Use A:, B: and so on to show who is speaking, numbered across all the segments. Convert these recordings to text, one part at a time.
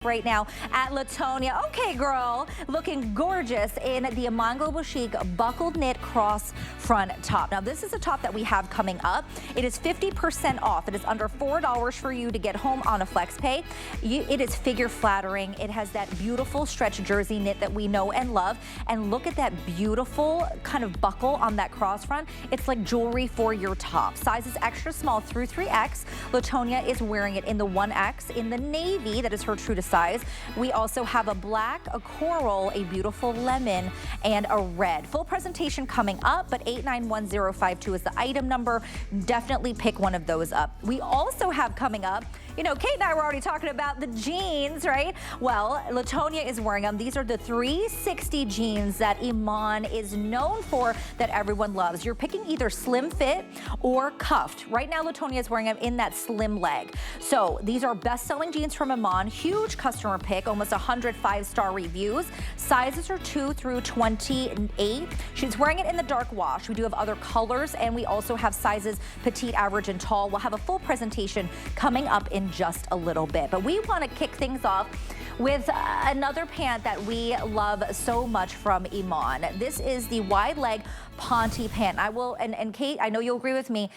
A: Right now at Latonia. Okay, girl, looking gorgeous in the IMAN Global Chic buckled knit cross front top. Now, this is a top that we have coming up. It is 50% off. It is under $4 for you to get home on a flex pay. It is figure flattering. It has that beautiful stretch jersey knit that we know and love. And look at that beautiful kind of buckle on that cross front. It's like jewelry for your top. Size is extra small through 3X. Latonia is wearing it in the 1X in the navy. That is her true to size. We also have a black, a coral, a beautiful lemon, and a red. Full presentation coming up, but 891052 is the item number. Definitely pick one of those up. We also have coming up, you know, Kate and I were already talking about the jeans, right? Well, Latonia is wearing them. These are the 360 jeans that IMAN is known for, that everyone loves. You're picking either slim fit or cuffed. Right now, Latonia is wearing them in that slim leg. So these are best-selling jeans from IMAN. Huge customer pick, almost 100 5-star reviews. Sizes are 2 through 28. She's wearing it in the dark wash. We do have other colors, and we also have sizes petite, average, and tall. We'll have a full presentation coming up in just a little bit. But we want to kick things off with another pant that we love so much from IMAN. This is the wide leg Ponte pant. I will, and Kate, I know you'll agree with me,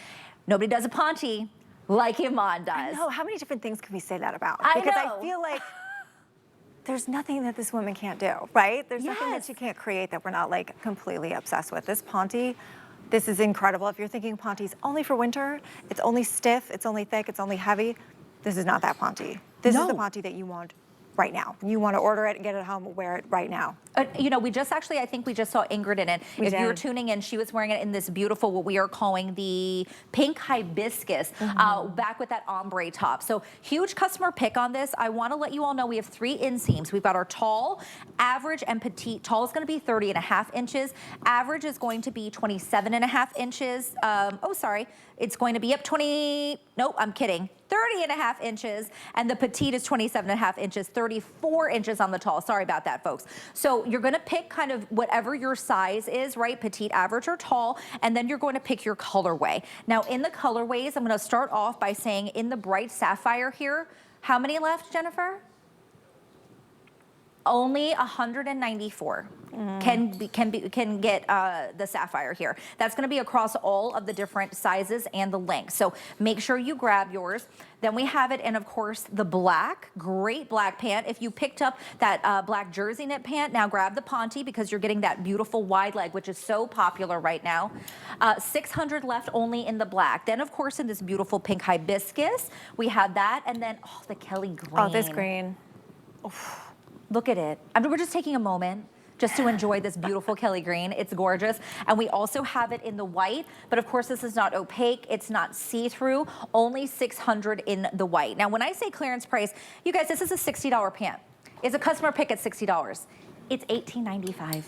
A: nobody does a Ponte like IMAN does.
B: I know, how many different things can we say that about?
A: I
B: because
A: know.
B: I feel like there's nothing that this woman can't do, right? There's nothing that she can't create that we're not like completely obsessed with. This Ponte, this is incredible. If you're thinking Ponte's only for winter, it's only stiff, it's only thick, it's only heavy, this is not that Ponte. This is the Ponte that you want right now. You want to order it and get it home, wear it right now.
A: You know, we just actually, I think we just saw Ingrid in it. If you were tuning in, she was wearing it in this beautiful, what we are calling the pink hibiscus, back with that ombre top. So huge customer pick on this. I want to let you all know we have 3 inseams. We've got our tall, average, and petite. Tall is going to be 30.5 inches. Average is going to be 27.5 inches. Oh, sorry. It's going to be up 20, nope, I'm kidding. 30.5 inches, and the petite is 27.5 inches, 34 inches on the tall. Sorry about that, folks. So you're gonna pick kind of whatever your size is, right? Petite, average, or tall, and then you're going to pick your colorway. Now, in the colorways, I'm gonna start off by saying in the bright sapphire here, how many left, Jennifer? Only 194 can get the sapphire here. That's going to be across all of the different sizes and the length. So make sure you grab yours. Then we have it in, of course, the black, great black pant. If you picked up that black jersey knit pant, now grab the Ponte because you're getting that beautiful wide leg, which is so popular right now. 600 left only in the black. Then, of course, in this beautiful pink hibiscus, we have that. And then, oh, the Kelly green.
B: Oh, this green.
A: Oof. Look at it. I mean, we're just taking a moment just to enjoy this beautiful Kelly green. It's gorgeous. And we also have it in the white, but of course this is not opaque. It's not see-through, only 600 in the white. Now, when I say clearance price, you guys, this is a $60 pant. It's a customer pick at $60. It's $18.95.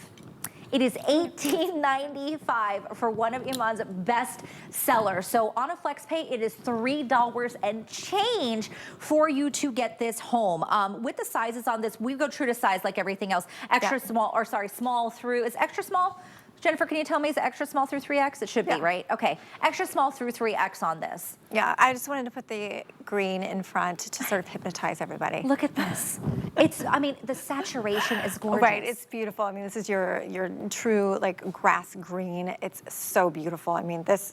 A: It is $18.95 for one of IMAN's best sellers. So on a flex pay, it is $3 and change for you to get this home. With the sizes on this, we go true to size like everything else. Extra small, or sorry, small through, is extra small? Jennifer, can you tell me, is it extra small through 3X? It should be, right? Okay, extra small through 3X on this.
B: Yeah, I just wanted to put the green in front to sort of hypnotize everybody.
A: Look at this. It's, I mean, the saturation is gorgeous.
B: Right, it's beautiful. I mean, this is your true like grass green. It's so beautiful. I mean, this,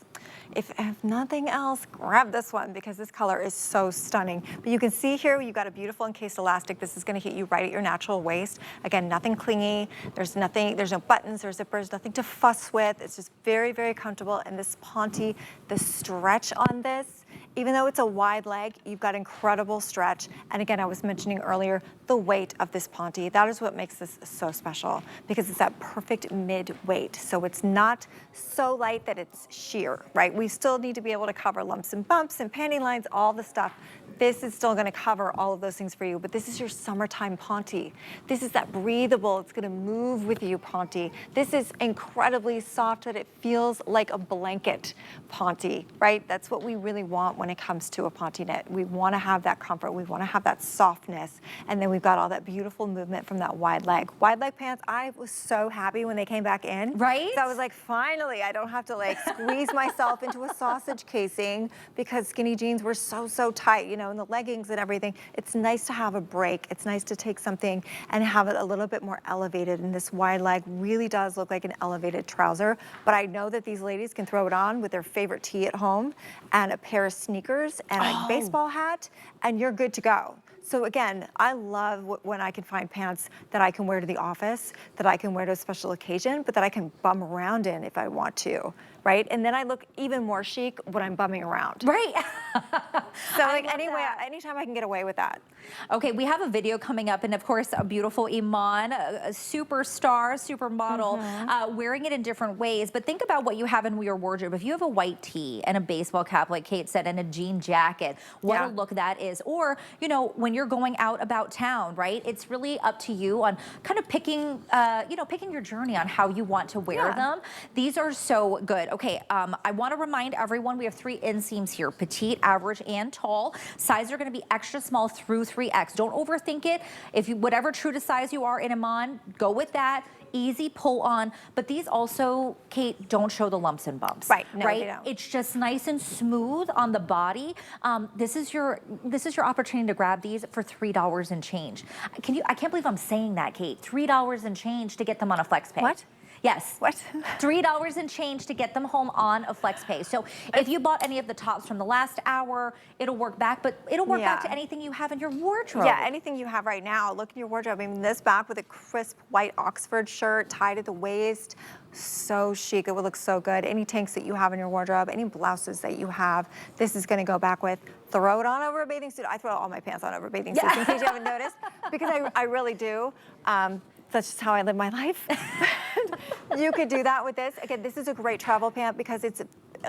B: if nothing else, grab this one because this color is so stunning. But you can see here, you've got a beautiful encased elastic. This is gonna hit you right at your natural waist. Again, nothing clingy. There's nothing, there's no buttons or zippers, nothing to fuss with. It's just very, very comfortable. And this Ponte, the stretch on this, even though it's a wide leg, you've got incredible stretch. And again, I was mentioning earlier, the weight of this Ponte, that is what makes this so special because it's that perfect mid-weight. So it's not so light that it's sheer, right? We still need to be able to cover lumps and bumps and panty lines, all the stuff. This is still gonna cover all of those things for you, but this is your summertime Ponte. This is that breathable, it's gonna move with you Ponte. This is incredibly soft that it feels like a blanket Ponte, right? That's what we really want when it comes to a ponte knit. We want to have that comfort. We want to have that softness. And then we've got all that beautiful movement from that wide leg. Wide leg pants, I was so happy when they came back in.
A: Right?
B: So I was like, finally, I don't have to like squeeze myself into a sausage casing because skinny jeans were so tight, you know, and the leggings and everything. It's nice to have a break. It's nice to take something and have it a little bit more elevated. And this wide leg really does look like an elevated trouser. But I know that these ladies can throw it on with their favorite tee at home and a pair of sneakers and a baseball hat, and you're good to go. So again, I love when I can find pants that I can wear to the office, that I can wear to a special occasion, but that I can bum around in if I want to, right? And then I look even more chic when I'm bumming around.
A: Right.
B: So like anyway, anytime I can get away with that.
A: Okay, we have a video coming up, and of course, a beautiful Iman, a superstar, supermodel, wearing it in different ways. But think about what you have in your wardrobe. If you have a white tee and a baseball cap, like Kate said, and a jean jacket, what a look that is. Or, you know, when you're going out about town, right? It's really up to you on kind of picking, you know, picking your journey on how you want to wear them. These are so good. Okay, I want to remind everyone we have 3 inseams here: petite, average, and tall. Sizes are going to be extra small through 3X. Don't overthink it. If you, whatever true to size you are in Iman, go with that. Easy pull on, but these also, Kate, don't show the lumps and bumps.
B: Right, no,
A: right?
B: they don't.
A: It's just nice and smooth on the body. This is your opportunity to grab these for $3 and change. I can't believe I'm saying that, Kate. $3 and change to get them on a flex pay.
B: What?
A: Yes.
B: What?
A: $3 and change to get them home on a flex pay. So if you bought any of the tops from the last hour, it'll work back, but it'll work back to anything you have in your wardrobe.
B: Yeah, anything you have right now. Look in your wardrobe. I mean, this back with a crisp white Oxford shirt tied at the waist, so chic. It would look so good. Any tanks that you have in your wardrobe, any blouses that you have, this is going to go back with. Throw it on over a bathing suit. I throw all my pants on over bathing suits in case you haven't noticed, because I really do. That's just how I live my life. You could do that with this. Again, this is a great travel pant because it's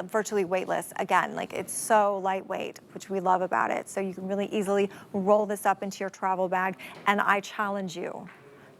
B: virtually weightless. Again, like it's so lightweight, which we love about it. So you can really easily roll this up into your travel bag. And I challenge you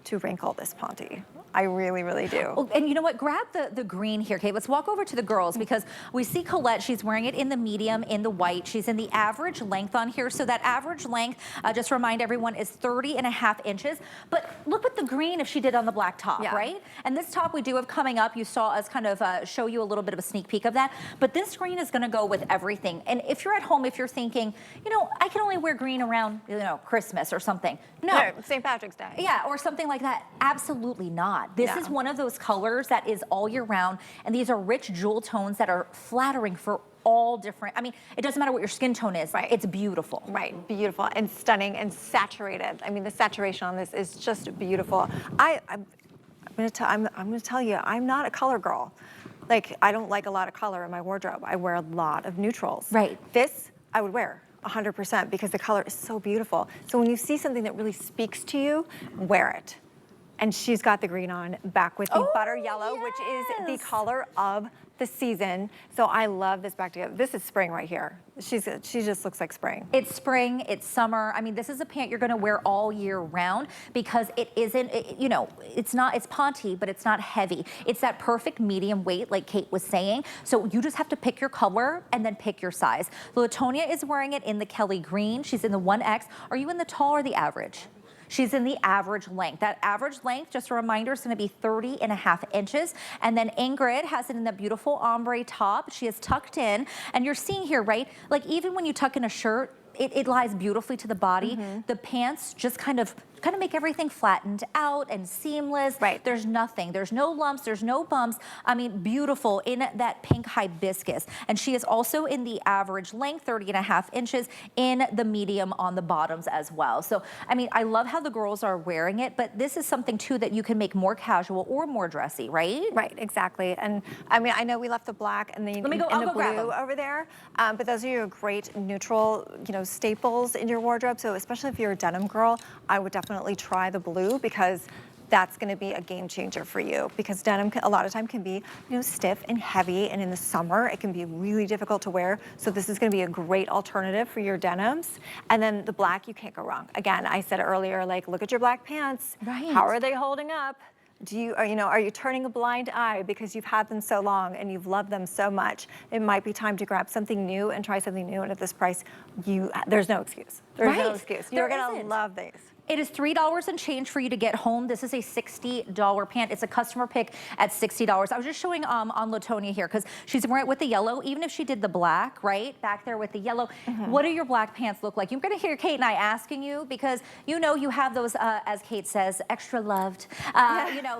B: to wrinkle this ponte. I really, really do.
A: Oh, and you know what? Grab the green here, Kate. Let's walk over to the girls because we see Colette. She's wearing it in the medium, in the white. She's in the average length on here. So that average length, just remind everyone, is 30.5 inches. But look at the green if she did on the black top, right? And this top we do have coming up. You saw us kind of show you a little bit of a sneak peek of that. But this green is going to go with everything. And if you're at home, if you're thinking, you know, I can only wear green around, you know, Christmas or something. No.
B: St. Patrick's Day.
A: Yeah, or something like that. Absolutely not. This is one of those colors that is all year round, and these are rich jewel tones that are flattering for all different, I mean, it doesn't matter what your skin tone is, it's beautiful.
B: Right, beautiful and stunning and saturated. I mean, the saturation on this is just beautiful. I'm gonna tell you, I'm not a color girl. Like, I don't like a lot of color in my wardrobe. I wear a lot of neutrals.
A: Right.
B: This, I would wear 100% because the color is so beautiful. So when you see something that really speaks to you, wear it. And she's got the green on, back with the butter yellow, which is the color of the season. So I love this back together. This is spring right here. She just looks like spring.
A: It's spring, it's summer. I mean, this is a pant you're gonna wear all year round because it isn't, you know, it's ponte, but it's not heavy. It's that perfect medium weight, like Kate was saying. So you just have to pick your color and then pick your size. Latonia is wearing it in the Kelly green. She's in the 1X. Are you in the tall or the average? She's in the average length. That average length, just a reminder, is gonna be 30.5 inches. And then Ingrid has it in the beautiful ombre top. She is tucked in. And you're seeing here, right? Like even when you tuck in a shirt, it lies beautifully to the body. The pants just kind of make everything flattened out and seamless.
B: Right.
A: There's nothing. There's no lumps. There's no bumps. I mean, beautiful in that pink hibiscus. And she is also in the average length, 30.5 inches, in the medium on the bottoms as well. So, I mean, I love how the girls are wearing it, but this is something too that you can make more casual or more dressy, right?
B: Right, exactly. And I mean, I know we left the black and the, blue over there, but those are your great neutral, you know, staples in your wardrobe. So especially if you're a denim girl, I would definitely try the blue because that's going to be a game changer for you, because denim a lot of time can be, you know, stiff and heavy, and in the summer it can be really difficult to wear. So this is going to be a great alternative for your denims. And then the black, you can't go wrong. Again, I said earlier, like, look at your black pants.
A: Right.
B: How are they holding up? Are you turning a blind eye because you've had them so long and you've loved them so much? It might be time to grab something new and try something new. And at this price, there's no excuse. There's no excuse. You're gonna love these.
A: It is $3 and change for you to get home. This is a $60 pant. It's a customer pick at $60. I was just showing on LaTonia here because she's wearing it with the yellow. Even if she did the black, right, back there with the yellow, what do your black pants look like? You're gonna hear Kate and I asking you because you have those, as Kate says, extra loved,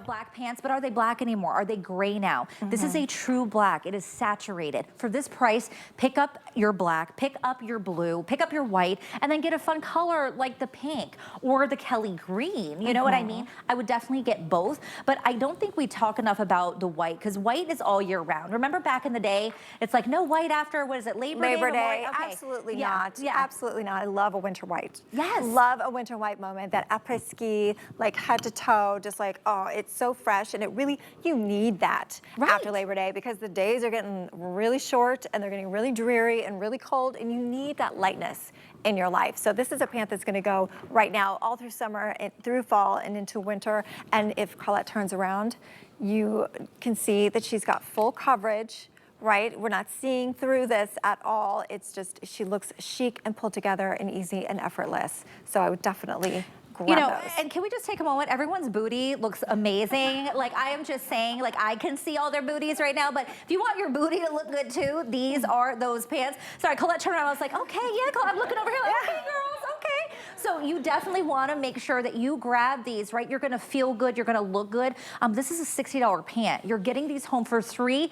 A: black pants, but are they black anymore? Are they gray now? This is a true black. It is saturated. For this price, pick up your black, pick up your blue, pick up your white, and then get a fun color like the pink or the Kelly green. You know what I mean? I would definitely get both, but I don't think we talk enough about the white because white is all year round. Remember back in the day, it's like no white after, what is it, Labor Day?
B: Okay. Absolutely not. Yeah. Absolutely not. I love a winter white.
A: Yes.
B: Love a winter white moment, that après-ski, like head to toe, just like, oh, it's so fresh, and it really, you need that after Labor Day because the days are getting really short and they're getting really dreary and really cold, and you need that lightness in your life. So this is a pant that's gonna go right now all through summer, through fall, and into winter. And if Colette turns around, you can see that she's got full coverage, right? We're not seeing through this at all. It's just, she looks chic and pulled together and easy and effortless. So I would definitely grab those.
A: And can we just take a moment? Everyone's booty looks amazing. Like, I am just saying, like, I can see all their booties right now, but if you want your booty to look good too, these are those pants. Sorry, Colette turned around, I was like, okay, yeah, Colette, I'm looking over here like, okay, girls, okay. So you definitely want to make sure that you grab these, right? You're going to feel good. You're going to look good. This is a $60 pant. You're getting these home for $3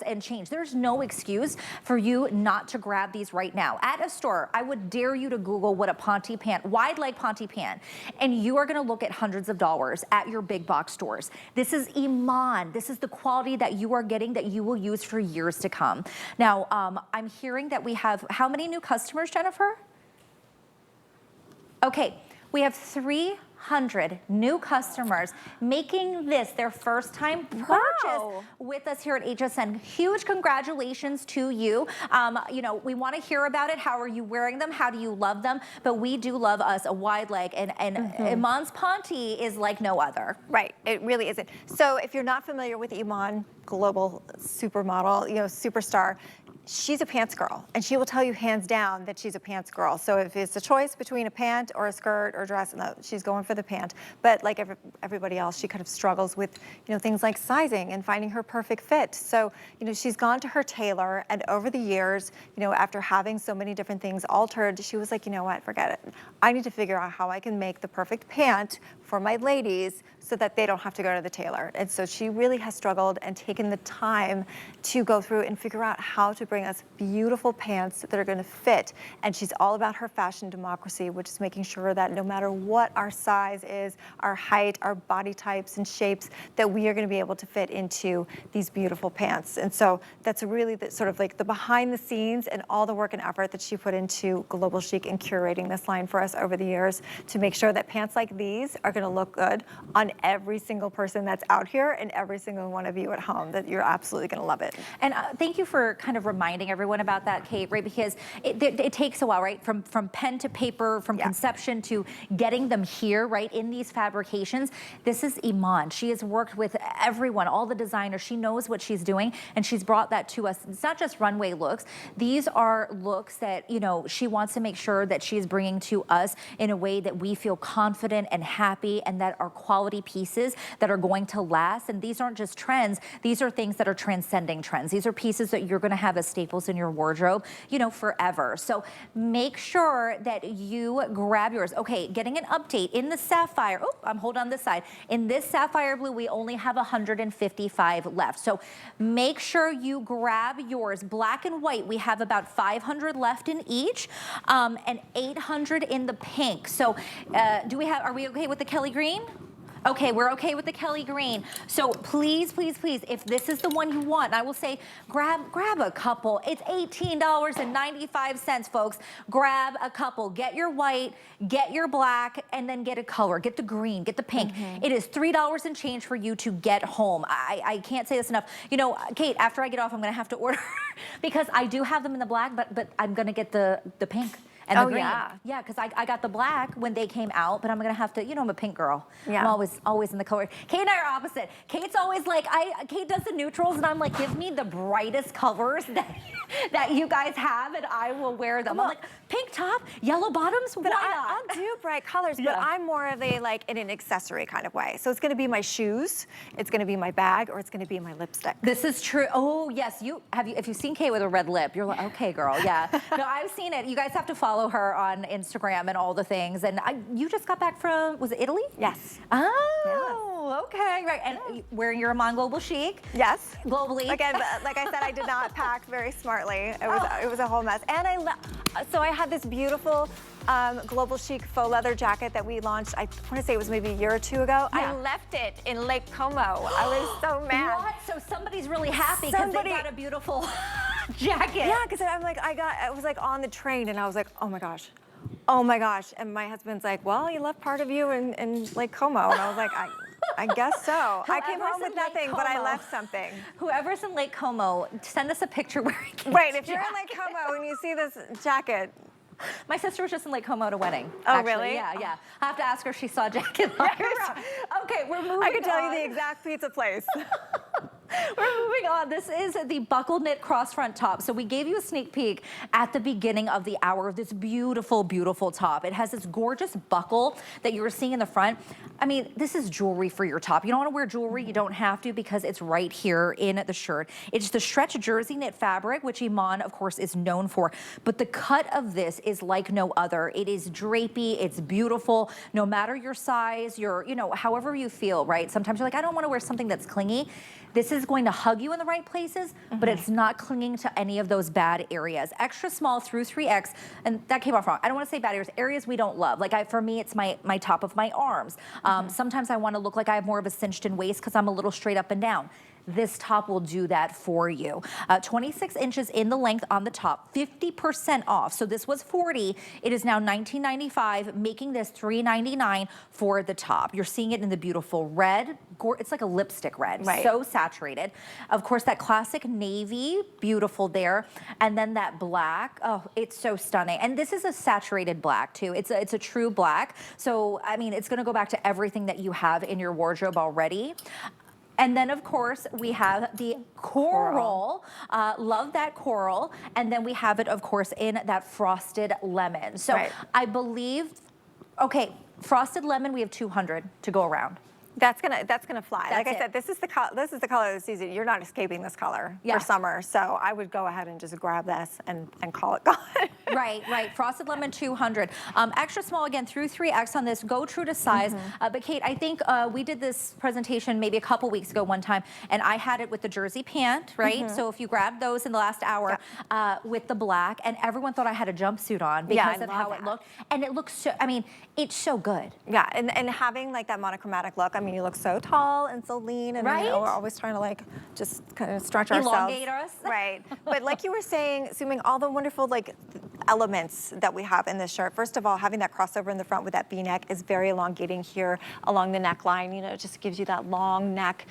A: and change. There's no excuse for you not to grab these right now. At a store, I would dare you to Google what a Ponte pant, wide leg Ponte pant, and you are going to look at hundreds of dollars at your big box stores. This is IMAN. This is the quality that you are getting that you will use for years to come. Now, I'm hearing that we have how many new customers, Jennifer? Okay, we have 300 new customers making this their first time purchase with us here at HSN. Huge congratulations to you. We want to hear about it. How are you wearing them? How do you love them? But we do love us a wide leg, and Iman's Ponte is like no other.
B: Right, it really isn't. So if you're not familiar with Iman, global supermodel, superstar, she's a pants girl, and she will tell you hands down that she's a pants girl. So if it's a choice between a pant or a skirt or dress, no, she's going for the pant. But like everybody else, she kind of struggles with, things like sizing and finding her perfect fit. So, she's gone to her tailor, and over the years, after having so many different things altered, she was like, you know what, forget it. I need to figure out how I can make the perfect pant for my ladies so that they don't have to go to the tailor. And so she really has struggled and taken the time to go through and figure out how to bring us beautiful pants that are gonna fit. And she's all about her fashion democracy, which is making sure that no matter what our size is, our height, our body types and shapes, that we are gonna be able to fit into these beautiful pants. And so that's really sort of like the behind the scenes and all the work and effort that she put into Global Chic and curating this line for us over the years to make sure that pants like these are gonna look good on every single person that's out here and every single one of you at home, that you're absolutely gonna love it.
A: And thank you for kind of reminding everyone about that, Kate, right? Because it takes a while, right? From pen to paper, from conception to getting them here, right? In these fabrications. This is Iman. She has worked with everyone, all the designers. She knows what she's doing, and she's brought that to us. It's not just runway looks. These are looks that, she wants to make sure that she's bringing to us in a way that we feel confident and happy, and that are quality pieces that are going to last. And these aren't just trends. These are things that are transcending trends. These are pieces that you're going to have as staples in your wardrobe, forever. So make sure that you grab yours. Okay, getting an update in the sapphire. Oh, I'm holding on this side. In this sapphire blue, we only have 155 left. So make sure you grab yours. Black and white, we have about 500 left in each, and 800 in the pink. So are we okay with the Kelly green? Okay, we're okay with the Kelly green. So please, please, please, if this is the one you want, I will say grab a couple. It's $18.95, folks. Grab a couple. Get your white, get your black, and then get a color. Get the green, get the pink. It is $3 and change for you to get home. I can't say this enough. Kate, after I get off, I'm gonna have to order because I do have them in the black, but I'm gonna get the pink. and the
B: Oh,
A: green.
B: yeah.
A: Yeah, because I got the black when they came out, but I'm gonna have to, you know, I'm a pink girl.
B: Yeah.
A: I'm always in the color. Kate and I are opposite. Kate's always like, Kate does the neutrals, and I'm like, give me the brightest colors that you guys have, and I will wear them. I'm like, pink top, yellow bottoms, why not?
B: I'll do bright colors, but I'm more of a like in an accessory kind of way. So it's gonna be my shoes, it's gonna be my bag, or it's gonna be my lipstick.
A: This is true. Oh yes, if you've seen Kate with a red lip, you're like, okay, girl, yeah. No, I've seen it. You guys have to follow her on Instagram and all the things. And you just got back from, was it Italy?
B: Yes.
A: Oh, okay, right. And wearing your IMAN Global Chic.
B: Yes.
A: Globally.
B: Again, like I said, I did not pack very smartly. It was a whole mess. And so I had this beautiful Global Chic faux leather jacket that we launched, I want to say it was maybe a year or two ago. Yeah. I left it in Lake Como. I was so mad.
A: What? So somebody's really happy because they got a beautiful jacket.
B: Yeah, because I'm like, I was like on the train and I was like, oh my gosh. Oh my gosh. And my husband's like, well, you left part of you in Lake Como. And I was like, I guess so. I came home with nothing, but I left something.
A: Whoever's in Lake Como, send us a picture wearing it.
B: Right, if you're in Lake Como and you see this jacket.
A: My sister was just in Lake Como to wedding.
B: Oh,
A: actually.
B: really?
A: Yeah. I have to ask her if she saw a jacket on her. Okay, we're moving on.
B: I can tell you the exact pizza place.
A: We're moving on. This is the buckled knit cross front top. So we gave you a sneak peek at the beginning of the hour of this beautiful, beautiful top. It has this gorgeous buckle that you were seeing in the front. I mean, this is jewelry for your top. You don't want to wear jewelry, you don't have to because it's right here in the shirt. It's the stretch jersey knit fabric, which IMAN, of course, is known for. But the cut of this is like no other. It is drapey, it's beautiful. No matter your size, however you feel, right? Sometimes you're like, I don't want to wear something that's clingy. This is going to hug you in the right places, but it's not clinging to any of those bad areas. Extra small through 3X, and that came off wrong. I don't want to say bad areas we don't love. Like for me, it's my top of my arms. Sometimes I want to look like I have more of a cinched in waist because I'm a little straight up and down. This top will do that for you. 26 inches in the length on the top, 50% off. So this was $40. It is now $19.95, making this $3.99 for the top. You're seeing it in the beautiful red. It's like a lipstick red, right. So saturated. Of course, that classic navy, beautiful there. And then that black, oh, it's so stunning. And this is a saturated black too. It's a true black. So, I mean, it's gonna go back to everything that you have in your wardrobe already. And then, of course, we have the coral. Love that coral. And then we have it, of course, in that frosted lemon. So I believe, okay, frosted lemon, we have 200 to go around.
B: That's gonna fly. Like I said, this is the color of the season. You're not escaping this color for summer. So I would go ahead and just grab this and call it gone.
A: Right. Frosted lemon 200. Extra small again through 3X on this. Go true to size. But Kate, I think we did this presentation maybe a couple weeks ago one time, and I had it with the jersey pant, right? So if you grabbed those in the last hour with the black, and everyone thought I had a jumpsuit on because of how it looked. And it looks so, I mean, it's so good. Yeah,
B: and having like that monochromatic look, I mean, you look so tall and so lean, and you know, we're always trying to like just kind of stretch ourselves.
A: Elongate us.
B: Right. But like you were saying, assuming all the wonderful like elements that we have in this shirt. First of all, having that crossover in the front with that V-neck is very elongating here along the neckline. You know, it just gives you that long neck,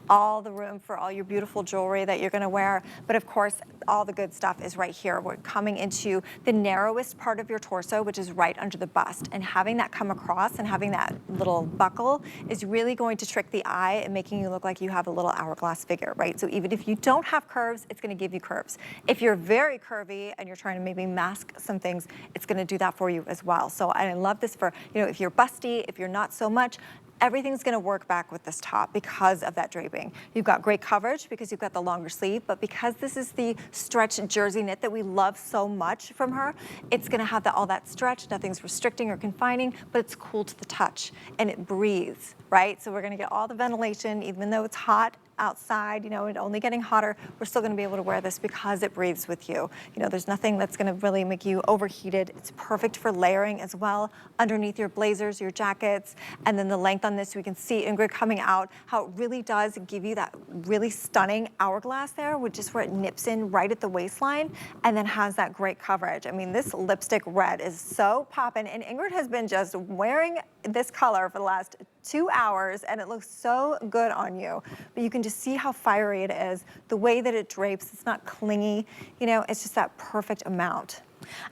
B: all the room for all your beautiful jewelry that you're going to wear. But of course, all the good stuff is right here. We're coming into the narrowest part of your torso, which is right under the bust. And having that come across and having that little buckle is really going to trick the eye and making you look like you have a little hourglass figure, right? So even if you don't have curves, it's going to give you curves. If you're very curvy and you're trying to maybe mask some things, it's going to do that for you as well. So I love this for, you know, if you're busty, if you're not so much, everything's going to work back with this top because of that draping. You've got great coverage because you've got the longer sleeve, but because this is the stretch jersey knit that we love so much from her, it's going to have all that stretch. Nothing's restricting or confining, but it's cool to the touch and it breathes, right? So we're going to get all the ventilation, even though it's hot outside, you know, and only getting hotter, we're still going to be able to wear this because it breathes with you. You know, there's nothing that's going to really make you overheated. It's perfect for layering as well underneath your blazers, your jackets, and then the length on this, we can see Ingrid coming out, how it really does give you that really stunning hourglass there, which is where it nips in right at the waistline and then has that great coverage. I mean, this lipstick red is so poppin', and Ingrid has been just wearing this color for the last 2 hours, and it looks so good on you. But you can just see how fiery it is, the way that it drapes. It's not clingy, you know, it's just that perfect amount.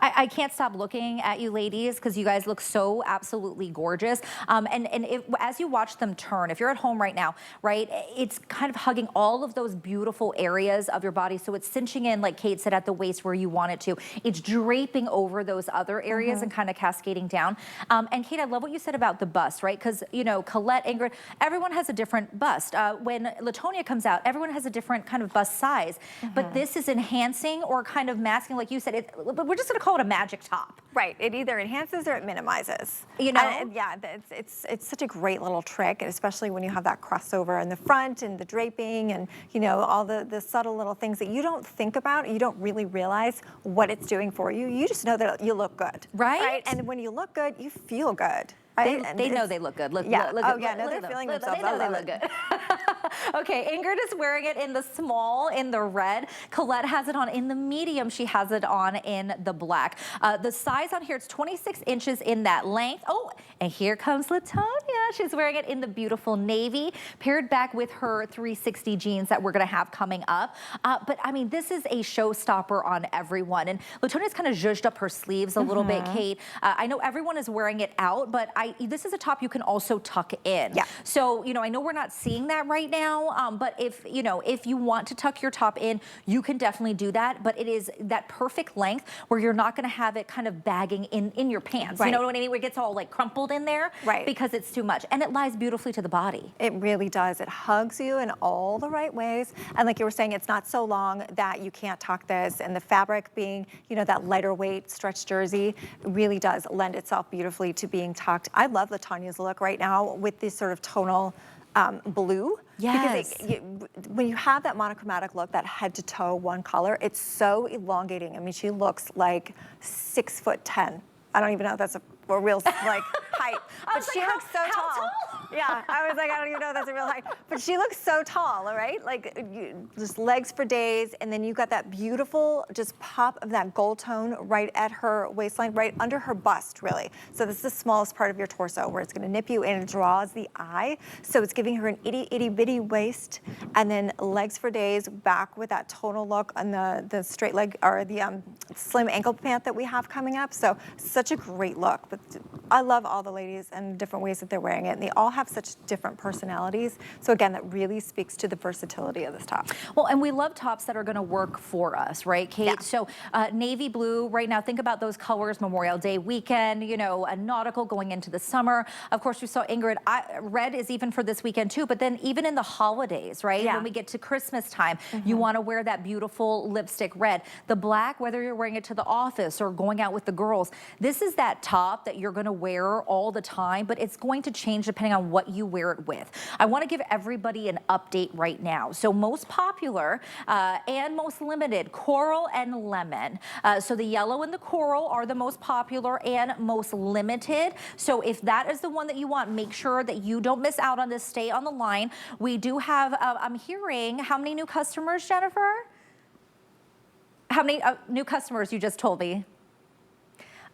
A: I can't stop looking at you ladies because you guys look so absolutely gorgeous. As you watch them turn, if you're at home right now, right, it's kind of hugging all of those beautiful areas of your body. So it's cinching in, like Kate said, at the waist where you want it to. It's draping over those other areas and kind of cascading down. And Kate, I love what you said about the bust, right? Because, you know, Colette, Ingrid, everyone has a different bust. When Latonia comes out, everyone has a different kind of bust size. But this is enhancing or kind of masking, like you said, but we're just going to call it a magic top.
B: Right. It either enhances or it minimizes.
A: You know?
B: And yeah, it's such a great little trick, especially when you have that crossover in the front and the draping and, you know, all the subtle little things that you don't think about, you don't really realize what it's doing for you. You just know that you look good.
A: Right?
B: And when you look good, you feel good.
A: They know they look good. Look,
B: yeah.
A: look,
B: oh
A: look,
B: yeah, no,
A: look
B: they're feeling themselves.
A: They know they look good. Okay, Ingrid is wearing it in the small, in the red. Colette has it on in the medium. She has it on in the black. The size on here, it's 26 inches in that length. Oh, and here comes Latonia. She's wearing it in the beautiful navy, paired back with her 360 jeans that we're gonna have coming up. But I mean, this is a showstopper on everyone. And Latonia's kind of zhuzhed up her sleeves a little bit, Kate. I know everyone is wearing it out, but this is a top you can also tuck in.
B: Yeah.
A: So, you know, I know we're not seeing that right now, but if you want to tuck your top in, you can definitely do that. But it is that perfect length where you're not going to have it kind of bagging in your pants.
B: Right.
A: You know what I mean? Where it gets all like crumpled in there.
B: Right.
A: Because it's too much. And it lies beautifully to the body.
B: It really does. It hugs you in all the right ways. And like you were saying, it's not so long that you can't tuck this. And the fabric being, you know, that lighter weight stretch jersey really does lend itself beautifully to being tucked. I love Latonya's look right now with this sort of tonal blue.
A: Yes.
B: Because when you have that monochromatic look, that head to toe one color, it's so elongating. I mean, she looks like 6'10". I don't even know if that's a real like height, but she looks so tall. Yeah, I was like, I don't even know if that's a real height, but she looks so tall, all right? Like just legs for days, and then you got that beautiful just pop of that gold tone right at her waistline, right under her bust, really. So this is the smallest part of your torso where it's gonna nip you and it draws the eye. So it's giving her an itty bitty waist, and then legs for days, back with that tonal look on the straight leg or the slim ankle pant that we have coming up. So such a great look. But I love all the ladies and different ways that they're wearing it, and they all have such different personalities. So again, that really speaks to the versatility of this top.
A: Well, and we love tops that are going to work for us, right, Kate? Yeah. So navy blue right now, think about those colors, Memorial Day weekend, you know, a nautical going into the summer. Of course, we saw Ingrid, red is even for this weekend too, but then even in the holidays, right? Yeah. When we get to Christmas time, you want to wear that beautiful lipstick red. The black, whether you're wearing it to the office or going out with the girls, this is that top that you're going to wear all the time, but it's going to change depending on what you wear it with. I want to give everybody an update right now. So most popular and most limited, coral and lemon. So the yellow and the coral are the most popular and most limited. So if that is the one that you want, make sure that you don't miss out on this. Stay on the line. We do have, I'm hearing, how many new customers, Jennifer? How many new customers you just told me?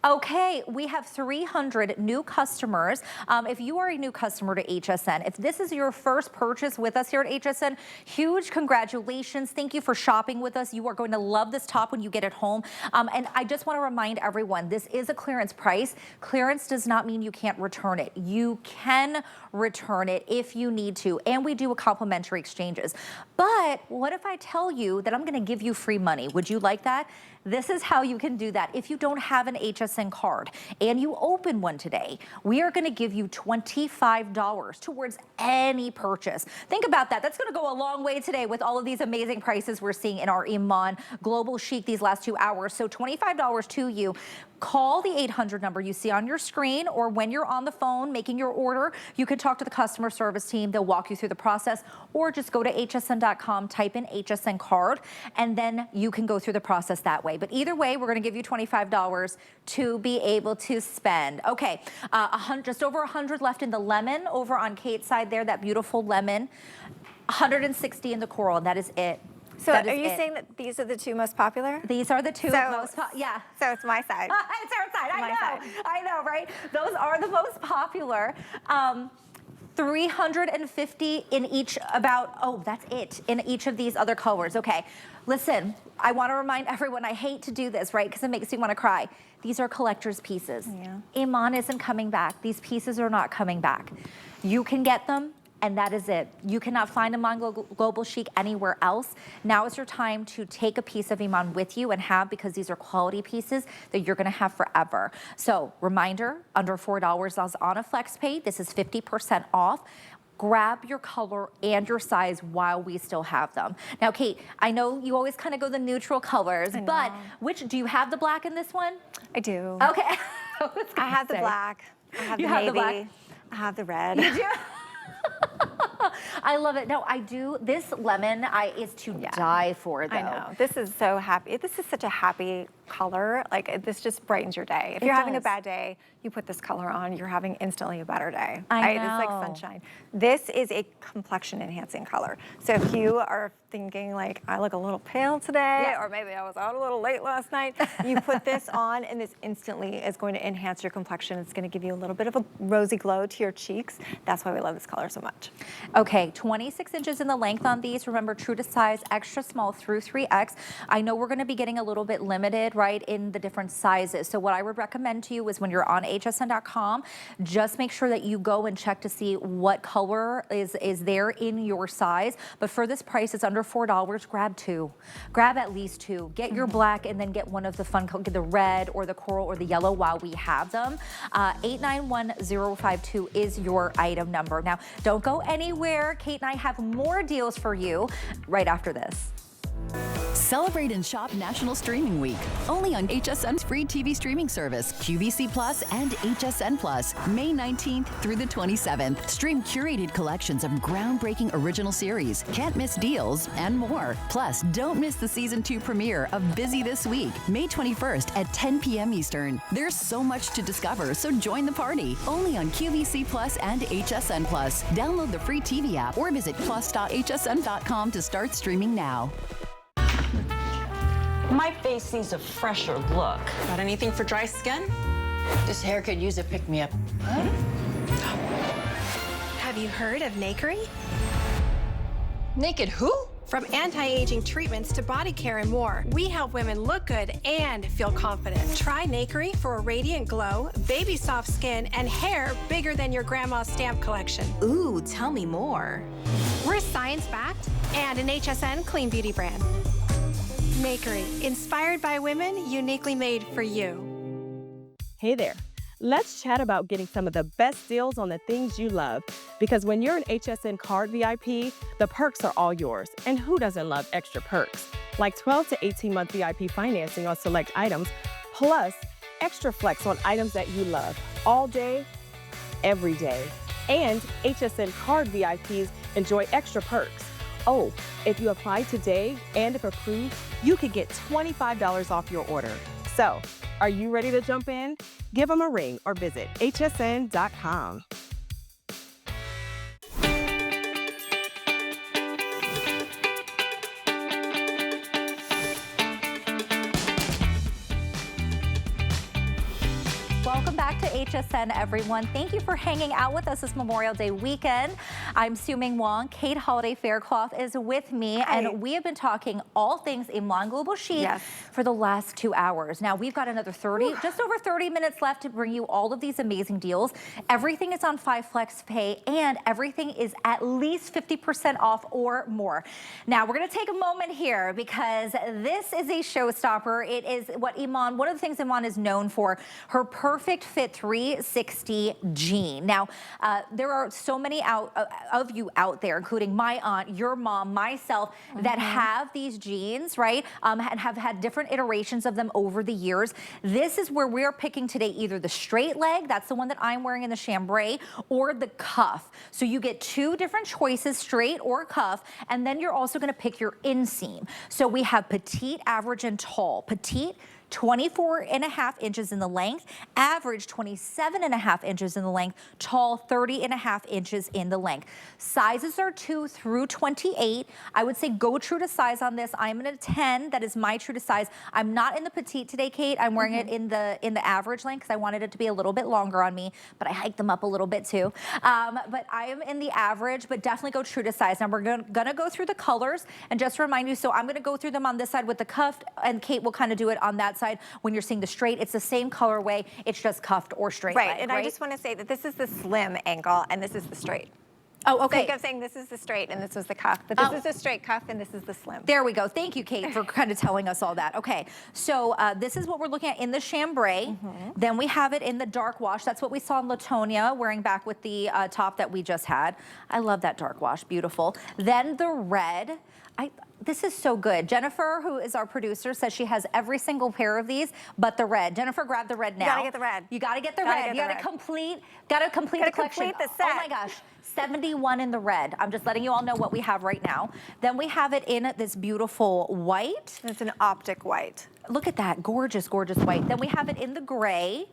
A: Okay, we have 300 new customers. If you are a new customer to HSN, if this is your first purchase with us here at HSN, huge congratulations. Thank you for shopping with us. You are going to love this top when you get it home. And I just want to remind everyone, this is a clearance price. Clearance does not mean you can't return it. You can return it if you need to, and we do a complimentary exchanges. But what if I tell you that I'm going to give you free money? Would you like that? This is how you can do that. If you don't have an HSN card and you open one today, we are going to give you $25 towards any purchase. Think about that. That's going to go a long way today with all of these amazing prices we're seeing in our IMAN Global Chic these last 2 hours. So $25 to you. Call the 800 number you see on your screen, or when you're on the phone making your order, you can talk to the customer service team. They'll walk you through the process, or just go to hsn.com, type in HSN card, and then you can go through the process that way. But either way, we're going to give you $25 to be able to spend. Okay, just over 100 left in the lemon over on Kate's side there, that beautiful lemon. 160 in the coral, and that is it.
B: So are you saying that these are the two most popular?
A: These are the two most yeah.
B: So it's my side.
A: It's our side. I know, right? Those are the most popular. 350 in each that's it, in each of these other colors. Okay, listen, I want to remind everyone, I hate to do this, right, because it makes me want to cry. These are collector's pieces. Yeah. Iman isn't coming back. These pieces are not coming back. You can get them, and that is it. You cannot find Iman Global Chic anywhere else. Now is your time to take a piece of Iman with you and have, because these are quality pieces that you're gonna have forever. So reminder, under $4 on a flex pay. This is 50% off. Grab your color and your size while we still have them. Now, Kate, I know you always kind of go the neutral colors, but do you have the black in this one?
B: I do.
A: Okay.
B: I have the black, I have the navy, I have the red.
A: You do? I love it. No, I do. This lemon is to die for, though.
B: I know. This is so happy. This is such a happy color. Like, this just brightens your day. If you're having a bad day, you put this color on, you're having instantly a better day.
A: I know.
B: It's like sunshine. This is a complexion enhancing color. So if you are thinking like, I look a little pale today, or maybe I was out a little late last night, you put this on and this instantly is going to enhance your complexion. It's going to give you a little bit of a rosy glow to your cheeks. That's why we love this color so much.
A: Okay, 26 inches in the length on these. Remember, true to size, extra small through 3X. I know we're going to be getting a little bit limited, right, in the different sizes. So what I would recommend to you is when you're on hsn.com, just make sure that you go and check to see what color is there in your size. But for this price, it's under $4. Grab two. Grab at least two. Get your black and then get one of the fun colors, the red or the coral or the yellow while we have them. 891052 is your item number. Now, don't go anywhere. Kate and I have more deals for you right after this.
C: Celebrate and shop National Streaming Week, only on HSN's free TV streaming service, QVC Plus and HSN Plus, May 19th through the 27th. Stream curated collections of groundbreaking original series, can't miss deals, and more. Plus, don't miss the Season 2 premiere of Busy This Week, May 21st at 10 p.m. Eastern. There's so much to discover, so join the party, only on QVC Plus and HSN Plus. Download the free TV app or visit plus.hsn.com to start streaming now.
D: My face needs a fresher look.
E: Got anything for dry skin?
F: This hair could use a pick-me-up. Huh?
G: Have you heard of Nakery?
F: Naked who?
G: From anti-aging treatments to body care and more, we help women look good and feel confident. Try Nakery for a radiant glow, baby soft skin, and hair bigger than your grandma's stamp collection.
E: Ooh, tell me more.
G: We're science-backed and an HSN clean beauty brand. Nakery, inspired by women, uniquely made for you.
H: Hey there. Let's chat about getting some of the best deals on the things you love. Because when you're an HSN card VIP, the perks are all yours. And who doesn't love extra perks? Like 12 to 18-month VIP financing on select items, plus extra flex on items that you love all day, every day. And HSN card VIPs enjoy extra perks. Oh, if you apply today and if approved, you could get $25 off your order. So, are you ready to jump in? Give them a ring or visit hsn.com.
A: Welcome back to HSN, everyone. Thank you for hanging out with us this Memorial Day weekend. I'm Sue Ming Wong. Kate Holiday Faircloth is with me, and we have been talking all things Iman Global Chic for the last 2 hours. Now, we've got another just over 30 minutes left to bring you all of these amazing deals. Everything is on 5 Flex Pay, and everything is at least 50% off or more. Now, we're going to take a moment here because this is a showstopper. It is what Iman, one of the things Iman is known for, her Perfect Fit 360 jean. Now, there are so many of you out there, including my aunt, your mom, myself, that have these jeans, right? And have had different iterations of them over the years. This is where we're picking today either the straight leg, that's the one that I'm wearing in the chambray, or the cuff. So you get 2 different choices, straight or cuff, and then you're also gonna pick your inseam. So we have petite, average, and tall. Petite, 24.5 inches in the length, average 27.5 inches in the length, tall 30.5 inches in the length. Sizes are 2 through 28. I would say go true to size on this. I'm in a 10. That is my true to size. I'm not in the petite today, Kate. I'm wearing it in the average length because I wanted it to be a little bit longer on me, but I hiked them up a little bit too. But I am in the average, but definitely go true to size. Now we're gonna go through the colors, and just to remind you, so I'm gonna go through them on this side with the cuffed, and Kate will kind of do it on that side when you're seeing the straight. It's the same colorway, it's just cuffed or straight
B: Right,
A: leg,
B: and I just want to say that this is the slim ankle, and this is the straight.
A: Oh, okay.
B: So I kept saying this is the straight and this was the cuff, but this is the straight cuff and this is the slim.
A: There we go. Thank you, Kate, for kind of telling us all that. Okay, so this is what we're looking at in the chambray. Then we have it in the dark wash. That's what we saw in Latonia wearing back with the top that we just had. I love that dark wash. Beautiful. Then the red. This is so good. Jennifer, who is our producer, says she has every single pair of these, but the red. Jennifer, grab the red now.
B: You gotta get the red.
A: You gotta get the red. You gotta complete the collection.
B: Complete the set.
A: Oh my gosh. 71 in the red. I'm just letting you all know what we have right now. Then we have it in this beautiful white.
B: It's an optic white.
A: Look at that, gorgeous, gorgeous white. Then we have it in the gray.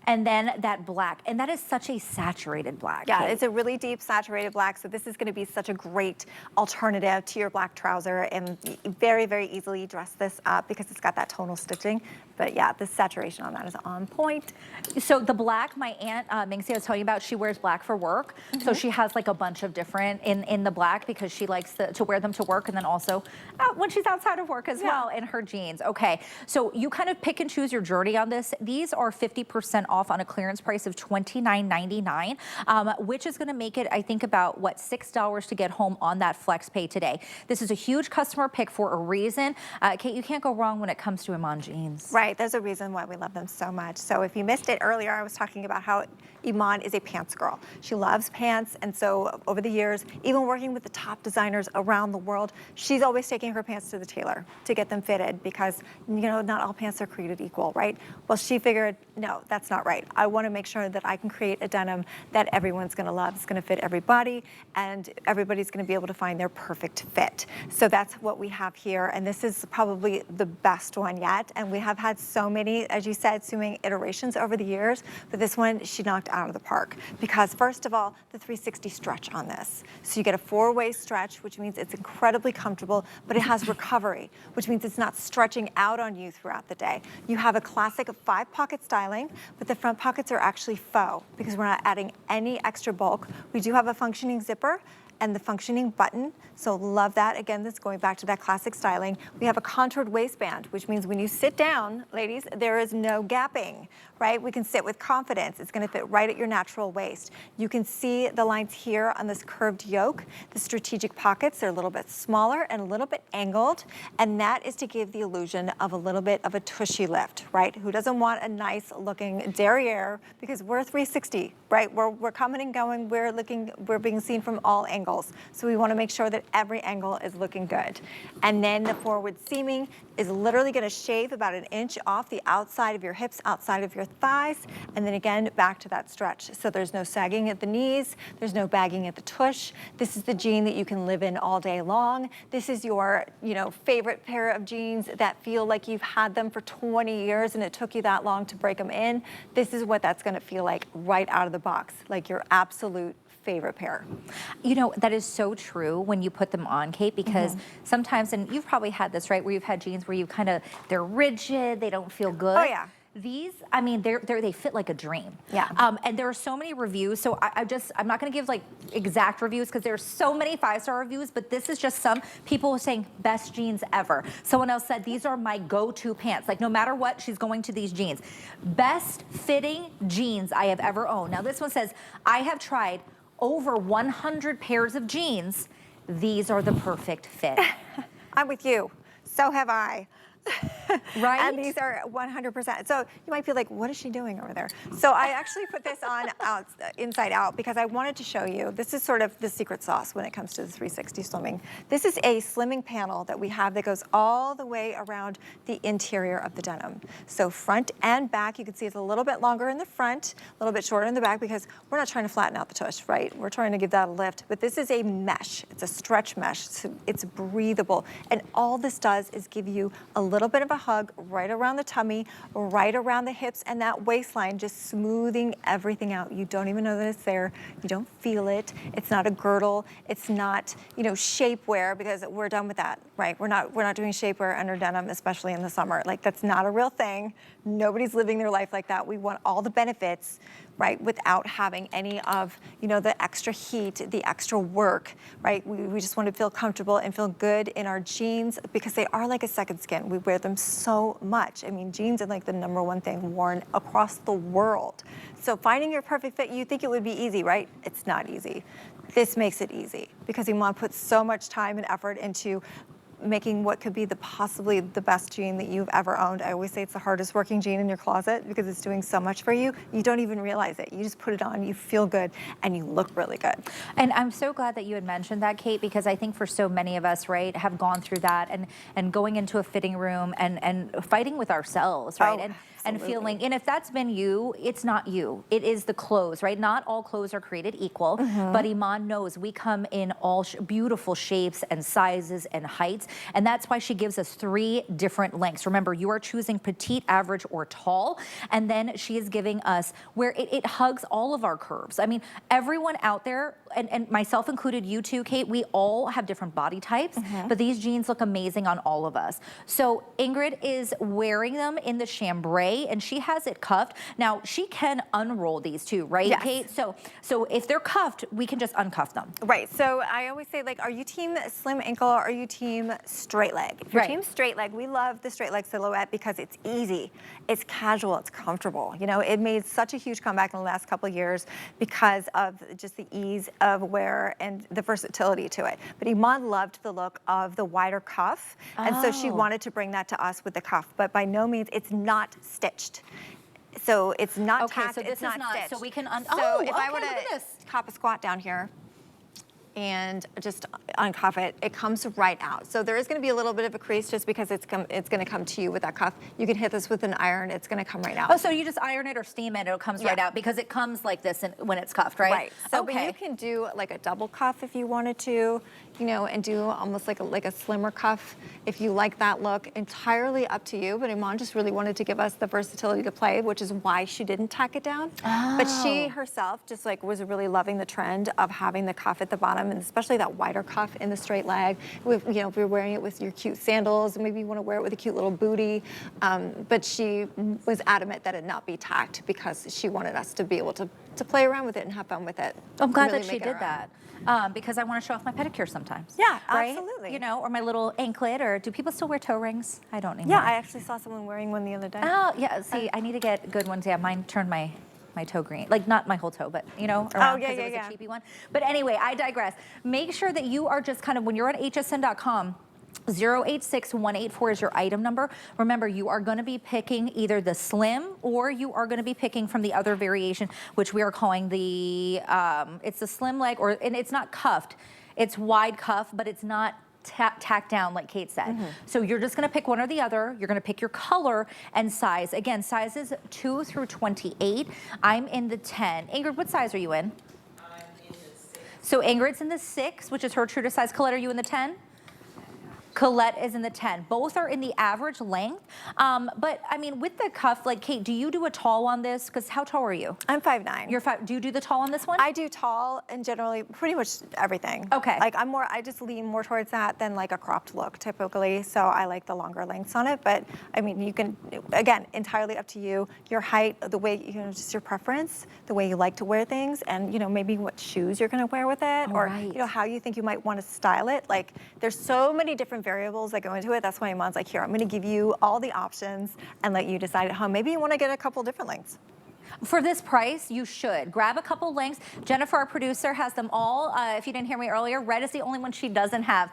A: And then that black, and that is such a saturated black.
B: Yeah,
A: Kate.
B: it's a really deep saturated black, so this is going to be such a great alternative to your black trouser, and very, very easily dress this up because it's got that tonal stitching. But yeah, the saturation on that is on point.
A: So the black, my aunt Mingsi, I was telling you about, she wears black for work. So she has like a bunch of different in the black because she likes to wear them to work, and then also when she's outside of work as well in her jeans. Okay, so you kind of pick and choose your journey on this. These are 50% off on a clearance price of $29.99, which is going to make it, I think, about what, $6 to get home on that flex pay today. This is a huge customer pick for a reason. Kate, you can't go wrong when it comes to Iman jeans.
B: Right, there's a reason why we love them so much. So if you missed it earlier, I was talking about how Iman is a pants girl. She loves pants, and so over the years, even working with the top designers around the world, she's always taking her pants to the tailor to get them fitted because, you know, not all pants are created equal, right? Well, she figured, no, that's not right. I want to make sure that I can create a denim that everyone's going to love. It's going to fit everybody, and everybody's going to be able to find their perfect fit. So that's what we have here, and this is probably the best one yet. And we have had so many, as you said, so many iterations over the years, but this one she knocked out of the park because, first of all, the 360 stretch on this. So you get a 4-way stretch, which means it's incredibly comfortable, but it has recovery, which means it's not stretching out on you throughout the day. You have a classic 5-pocket styling, but the front pockets are actually faux because we're not adding any extra bulk. We do have a functioning zipper and the functioning button, so love that. Again, this is going back to that classic styling. We have a contoured waistband, which means when you sit down, ladies, there is no gapping, right? We can sit with confidence. It's gonna fit right at your natural waist. You can see the lines here on this curved yoke. The strategic pockets are a little bit smaller and a little bit angled, and that is to give the illusion of a little bit of a tushy lift, right? Who doesn't want a nice looking derriere? Because we're 360, right? We're coming and going, we're being seen from all angles. So we wanna make sure that every angle is looking good. And then the forward seaming is literally gonna shave about 1 inch off the outside of your hips, outside of your thighs, and then again, back to that stretch. So there's no sagging at the knees, there's no bagging at the tush. This is the jean that you can live in all day long. This is your, favorite pair of jeans that feel like you've had them for 20 years and it took you that long to break them in. This is what that's gonna feel like right out of the box, like your absolute favorite pair.
A: That is so true when you put them on, Kate, because sometimes, and you've probably had this, right, where you've had jeans where they're rigid, they don't feel good.
B: Oh yeah.
A: These, I mean, they fit like a dream.
B: Yeah.
A: And there are so many reviews, so I'm not gonna give like exact reviews because there's so many 5-star reviews, but this is just some people saying best jeans ever. Someone else said these are my go-to pants. Like no matter what, she's going to these jeans. Best fitting jeans I have ever owned. Now this one says, I have tried over 100 pairs of jeans. These are the perfect fit.
B: I'm with you. So have I.
A: Right?
B: And these are 100%. So you might be like, what is she doing over there? So I actually put this on inside out because I wanted to show you, this is sort of the secret sauce when it comes to the 360 slimming. This is a slimming panel that we have that goes all the way around the interior of the denim. So front and back, you can see it's a little bit longer in the front, a little bit shorter in the back because we're not trying to flatten out the tush, right? We're trying to give that a lift, but this is a mesh. It's a stretch mesh. So it's breathable. And all this does is give you a little bit of a hug right around the tummy, right around the hips and that waistline, just smoothing everything out. You don't even know that it's there. You don't feel it. It's not a girdle. It's not, you know, shapewear, because we're done with that, right? We're not doing shapewear under denim, especially in the summer. Like, that's not a real thing. Nobody's living their life like that. We want all the benefits, right, without having any of, you know, the extra heat, the extra work, right? We just want to feel comfortable and feel good in our jeans, because they are like a second skin. We wear them so much. I mean, jeans are like the #1 thing worn across the world. So finding your perfect fit, you think it would be easy, right? It's not easy. This makes it easy, because Iman puts so much time and effort into making what could be possibly the best jean that you've ever owned. I always say it's the hardest working jean in your closet, because it's doing so much for you. You don't even realize it. You just put it on, you feel good, and you look really good.
A: And I'm so glad that you had mentioned that, Kate, because I think for so many of us, right, have gone through that and going into a fitting room and fighting with ourselves, right?
B: Oh,
A: and feeling, and if that's been you, it's not you. It is the clothes, right? Not all clothes are created equal, but Iman knows we come in all beautiful shapes and sizes and heights, and that's why she gives us 3 different lengths. Remember, you are choosing petite, average, or tall, and then she is giving us where it hugs all of our curves. I mean, everyone out there, and myself included, you too, Kate, we all have different body types, but these jeans look amazing on all of us. So Ingrid is wearing them in the chambray, and she has it cuffed. Now, she can unroll these too, right,
B: Yes.
A: Kate? So if they're cuffed, we can just uncuff them.
B: Right, so I always say, like, are you team slim ankle or are you team straight leg? If you're
A: Right.
B: team straight leg, we love the straight leg silhouette because it's easy, it's casual, it's comfortable. You know, it made such a huge comeback in the last couple of years because of just the ease of wear and the versatility to it. But Iman loved the look of the wider cuff, and so she wanted to bring that to us with the cuff, but by no means, it's not stitched. So it's not
A: Okay,
B: tacked,
A: so this
B: it's not
A: is not,
B: stitched.
A: so we can
B: So if I
A: okay,
B: were
A: look at
B: to
A: this.
B: cop a squat down here and just uncuff it, it comes right out. So there is going to be a little bit of a crease just because it's going to come to you with that cuff. You can hit this with an iron, it's going to come right out.
A: Oh, so you just iron it or steam it, it comes right out, because it comes like this when it's cuffed, right?
B: Right. So but
A: okay.
B: you can do like a double cuff if you wanted to, you know, and do almost like a slimmer cuff if you like that look. Entirely up to you. But Iman just really wanted to give us the versatility to play, which is why she didn't tack it down. But she herself just like was really loving the trend of having the cuff at the bottom, and especially that wider cuff in the straight leg. With, you know, if you're wearing it with your cute sandals, maybe you want to wear it with a cute little booty. But she was adamant that it not be tacked because she wanted us to be able to play around with it and have fun with it.
A: I'm glad
B: really
A: that she
B: make it
A: did
B: our
A: that. Because I want to show off my pedicure sometimes.
B: Yeah,
A: right?
B: absolutely.
A: You know, or my little anklet, or do people still wear toe rings? I don't anymore.
B: Yeah, I actually saw someone wearing one the other day.
A: Oh, yeah, see, I need to get good ones. Yeah, mine turned my toe green. Like, not my whole toe, but, you know, around, because it was a cheapy one. But anyway, I digress. Make sure that you are just kind of, when you're on hsn.com, 086184 is your item number. Remember, you are going to be picking either the slim or you are going to be picking from the other variation, which we are calling the, it's the slim leg, and it's not cuffed. It's wide cuff, but it's not tacked down like Kate said. So you're just going to pick one or the other. You're going to pick your color and size. Again, sizes 2 through 28. I'm in the 10. Ingrid, what size are you in? I'm in the 6. So Ingrid's in the 6, which is her true to size. Colette, are you in the 10? Colette is in the 10. Both are in the average length. But I mean, with the cuff, like Kate, do you do a tall on this? Because how tall are you?
B: I'm 5'9".
A: You're 5. Do you do the tall on this one?
B: I do tall and generally pretty much everything.
A: Okay.
B: Like I just lean more towards that than like a cropped look typically. So I like the longer lengths on it. But I mean, you can, again, entirely up to you. Your height, the way, you know, just your preference, the way you like to wear things, and you know, maybe what shoes you're going to wear with it, or you know, how you think you might want to style it. Like there's so many different variables that go into it. That's why Iman's like, here, I'm going to give you all the options and let you decide at home. Maybe you want to get a couple different lengths.
A: For this price, you should. Grab a couple lengths. Jennifer, our producer, has them all. If you didn't hear me earlier, red is the only one she doesn't have.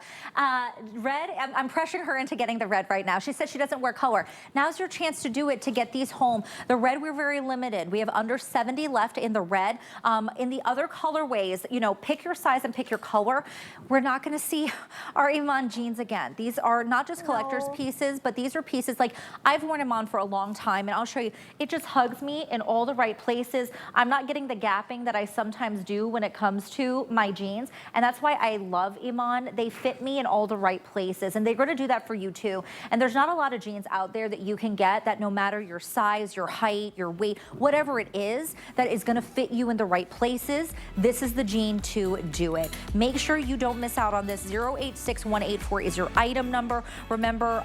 A: Red, I'm pressuring her into getting the red right now. She said she doesn't wear color. Now's your chance to do it, to get these home. The red, we're very limited. We have under 70 left in the red. In the other colorways, you know, pick your size and pick your color. We're not going to see our Iman jeans again. These are not just collector's pieces, but these are pieces like I've worn Iman for a long time, and I'll show you. It just hugs me in all the the right places. I'm not getting the gapping that I sometimes do when it comes to my jeans, and that's why I love IMAN. They fit me in all the right places, and they're going to do that for you too. And there's not a lot of jeans out there that you can get that no matter your size, your height, your weight, whatever it is, that is going to fit you in the right places. This is the jean to do it. Make sure you don't miss out on this. 086184 is your item number. Remember,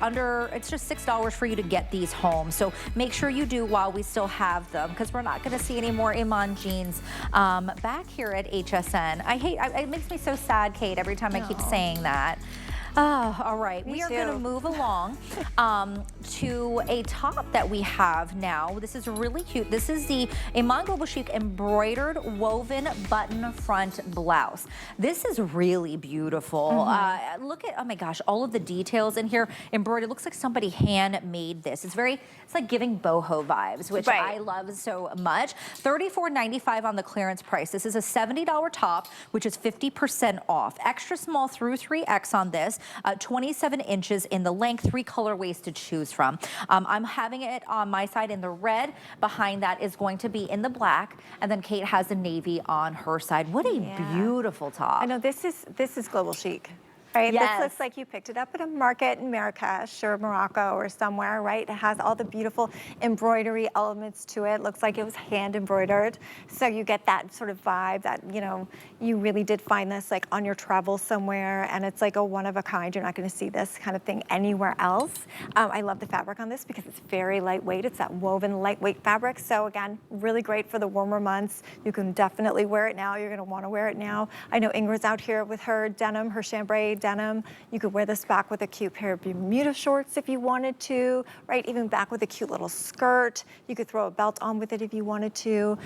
A: it's just $6 for you to get these home. So make sure you do while we still have them, because we're not going to see any more IMAN jeans back here at HSN. It makes me so sad, Kate, every time I keep saying that. Oh, all right. We are going to move along to a top that we have now. This is really cute. This is the IMAN Global Chic embroidered woven button front blouse. This is really beautiful. Look at, oh my gosh, all of the details in here embroidered. It looks like somebody handmade this. It's like giving boho vibes, which I love so much. $34.95 on the clearance price. This is a $70 top, which is 50% off. Extra small through 3X on this. 27 inches in the length, 3 colorways to choose from. I'm having it on my side in the red. Behind that is going to be in the black, and then Kate has the navy on her side. What a beautiful top.
B: I know, this is Global Chic. Right?
A: Yes.
B: This looks like you picked it up at a market in Marrakesh or Morocco or somewhere, right? It has all the beautiful embroidery elements to it. Looks like it was hand embroidered. So you get that sort of vibe that, you know, you really did find this like on your travels somewhere, and it's like a one of a kind. You're not going to see this kind of thing anywhere else. I love the fabric on this because it's very lightweight. It's that woven lightweight fabric. So again, really great for the warmer months. You can definitely wear it now. You're going to want to wear it now. I know Ingrid's out here with her denim, her chambray denim. You could wear this back with a cute pair of Bermuda shorts if you wanted to, right? Even back with a cute little skirt. You could throw a belt on with it if you wanted to.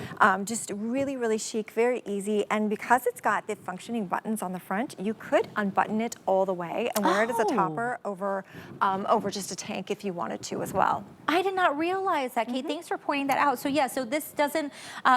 B: Just really, really chic, very easy. And because it's got the functioning buttons on the front, you could unbutton it all the way and wear it as a topper over just a tank if you wanted to as well.
A: I did not realize that, Kate. Thanks for pointing that out. So yeah, so this doesn't,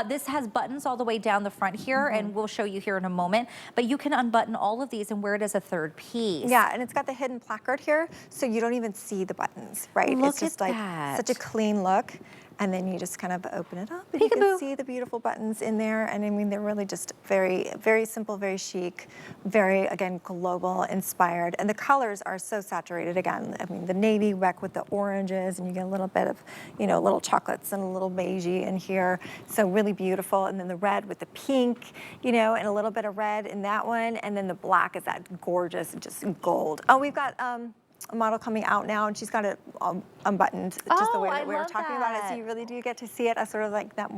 A: this has buttons all the way down the front here, and we'll show you here in a moment, but you can unbutton all of these and wear it as a third piece.
B: Yeah, and it's got the hidden placard here, so you don't even see the buttons, right?
A: Look
B: it's just
A: at
B: like
A: that.
B: such a clean look. And then you just kind of open it up and you can see the beautiful buttons in there. And I mean, they're really just very, very simple, very chic, very, again, global inspired. And the colors are so saturated again. I mean, the navy wreck with the oranges, and you get a little bit of, you know, little chocolates and a little beigey in here. So really beautiful. And then the red with the pink, you know, and a little bit of red in that one. And then the black is that gorgeous, just gold. Oh, we've got, a model coming out now, and she's got it unbuttoned just the way that we were talking about it. So you really do get to see it as sort of like that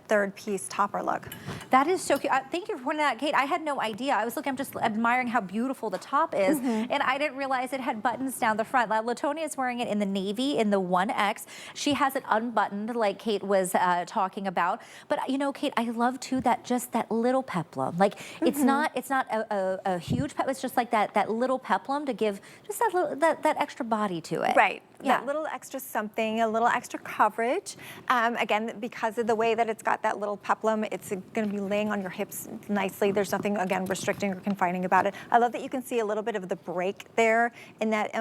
B: third piece topper look.
A: That is so cute. Thank you for pointing that out, Kate. I had no idea. I was looking, I'm just admiring how beautiful the top is, and I didn't realize it had buttons down the front. Latonia is wearing it in the navy in the 1X. She has it unbuttoned like Kate was talking about. But you know, Kate, I love too that just that little peplum. Like it's not a huge peplum. It's just like that little peplum to give just that extra body to it.
B: Right.
A: Yeah.
B: That little extra something, a little extra coverage. Again, because of the way that it's got that little peplum, it's going to be laying on your hips nicely. There's nothing, again, restricting or confining about it. I love that you can see a little bit of the break there in that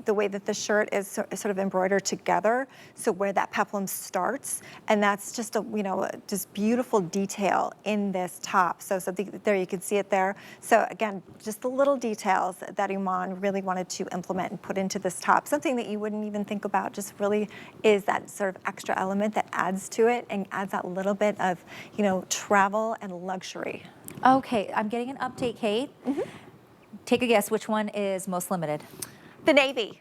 B: the way that the shirt is sort of embroidered together. So where that peplum starts, and that's just a, you know, just beautiful detail in this top. So there you can see it there. So again, just the little details that IMAN really wanted to implement and put into this top. Something that you wouldn't even think about, just really is that sort of extra element that adds to it and adds that little bit of, you know, travel and luxury.
A: Okay, I'm getting an update, Kate. Take a guess, which one is most limited?
B: The navy.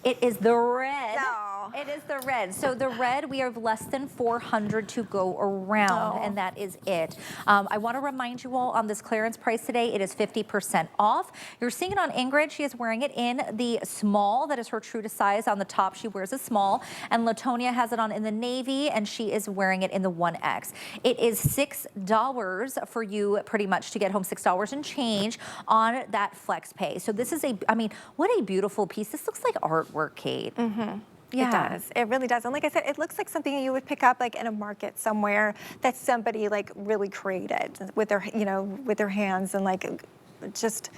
A: It is the red.
B: No.
A: It is the red. So the red, we have less than 400 to go around, and that is it. I want to remind you all on this clearance price today, it is 50% off. You're seeing it on Ingrid. She is wearing it in the small. That is her true to size. On the top, she wears a small. And Latonia has it on in the navy, and she is wearing it in the 1X. It is $6 for you pretty much to get home, $6 and change on that flex pay. So this is I mean, what a beautiful piece. This looks like artwork, Kate.
B: Yeah. It does. It really does. And like I said, it looks like something you would pick up like in a market somewhere that somebody like really created with their, you know, with their hands, and like just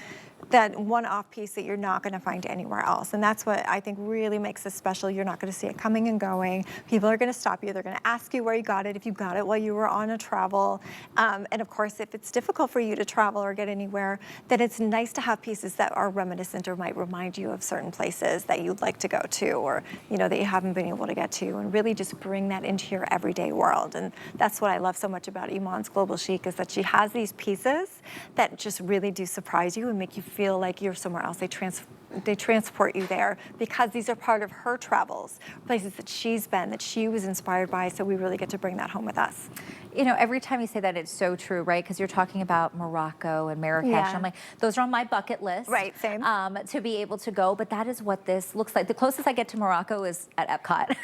B: that one-off piece that you're not going to find anywhere else. And that's what I think really makes this special. You're not going to see it coming and going. People are going to stop you. They're going to ask you where you got it, if you got it while you were on a travel. And of course, if it's difficult for you to travel or get anywhere, then it's nice to have pieces that are reminiscent or might remind you of certain places that you'd like to go to, or that you haven't been able to get to, and really just bring that into your everyday world. And that's what I love so much about Iman's Global Chic, is that she has these pieces that just really do surprise you and make you feel like you're somewhere else. They transport you there because these are part of her travels, places that she's been, that she was inspired by, so we really get to bring that home with us.
A: Every time you say that, it's so true, right? Because you're talking about Morocco and Marrakesh.
B: Yeah.
A: I'm like, those are on my bucket list.
B: Right, same.
A: To be able to go, but that is what this looks like. The closest I get to Morocco is at Epcot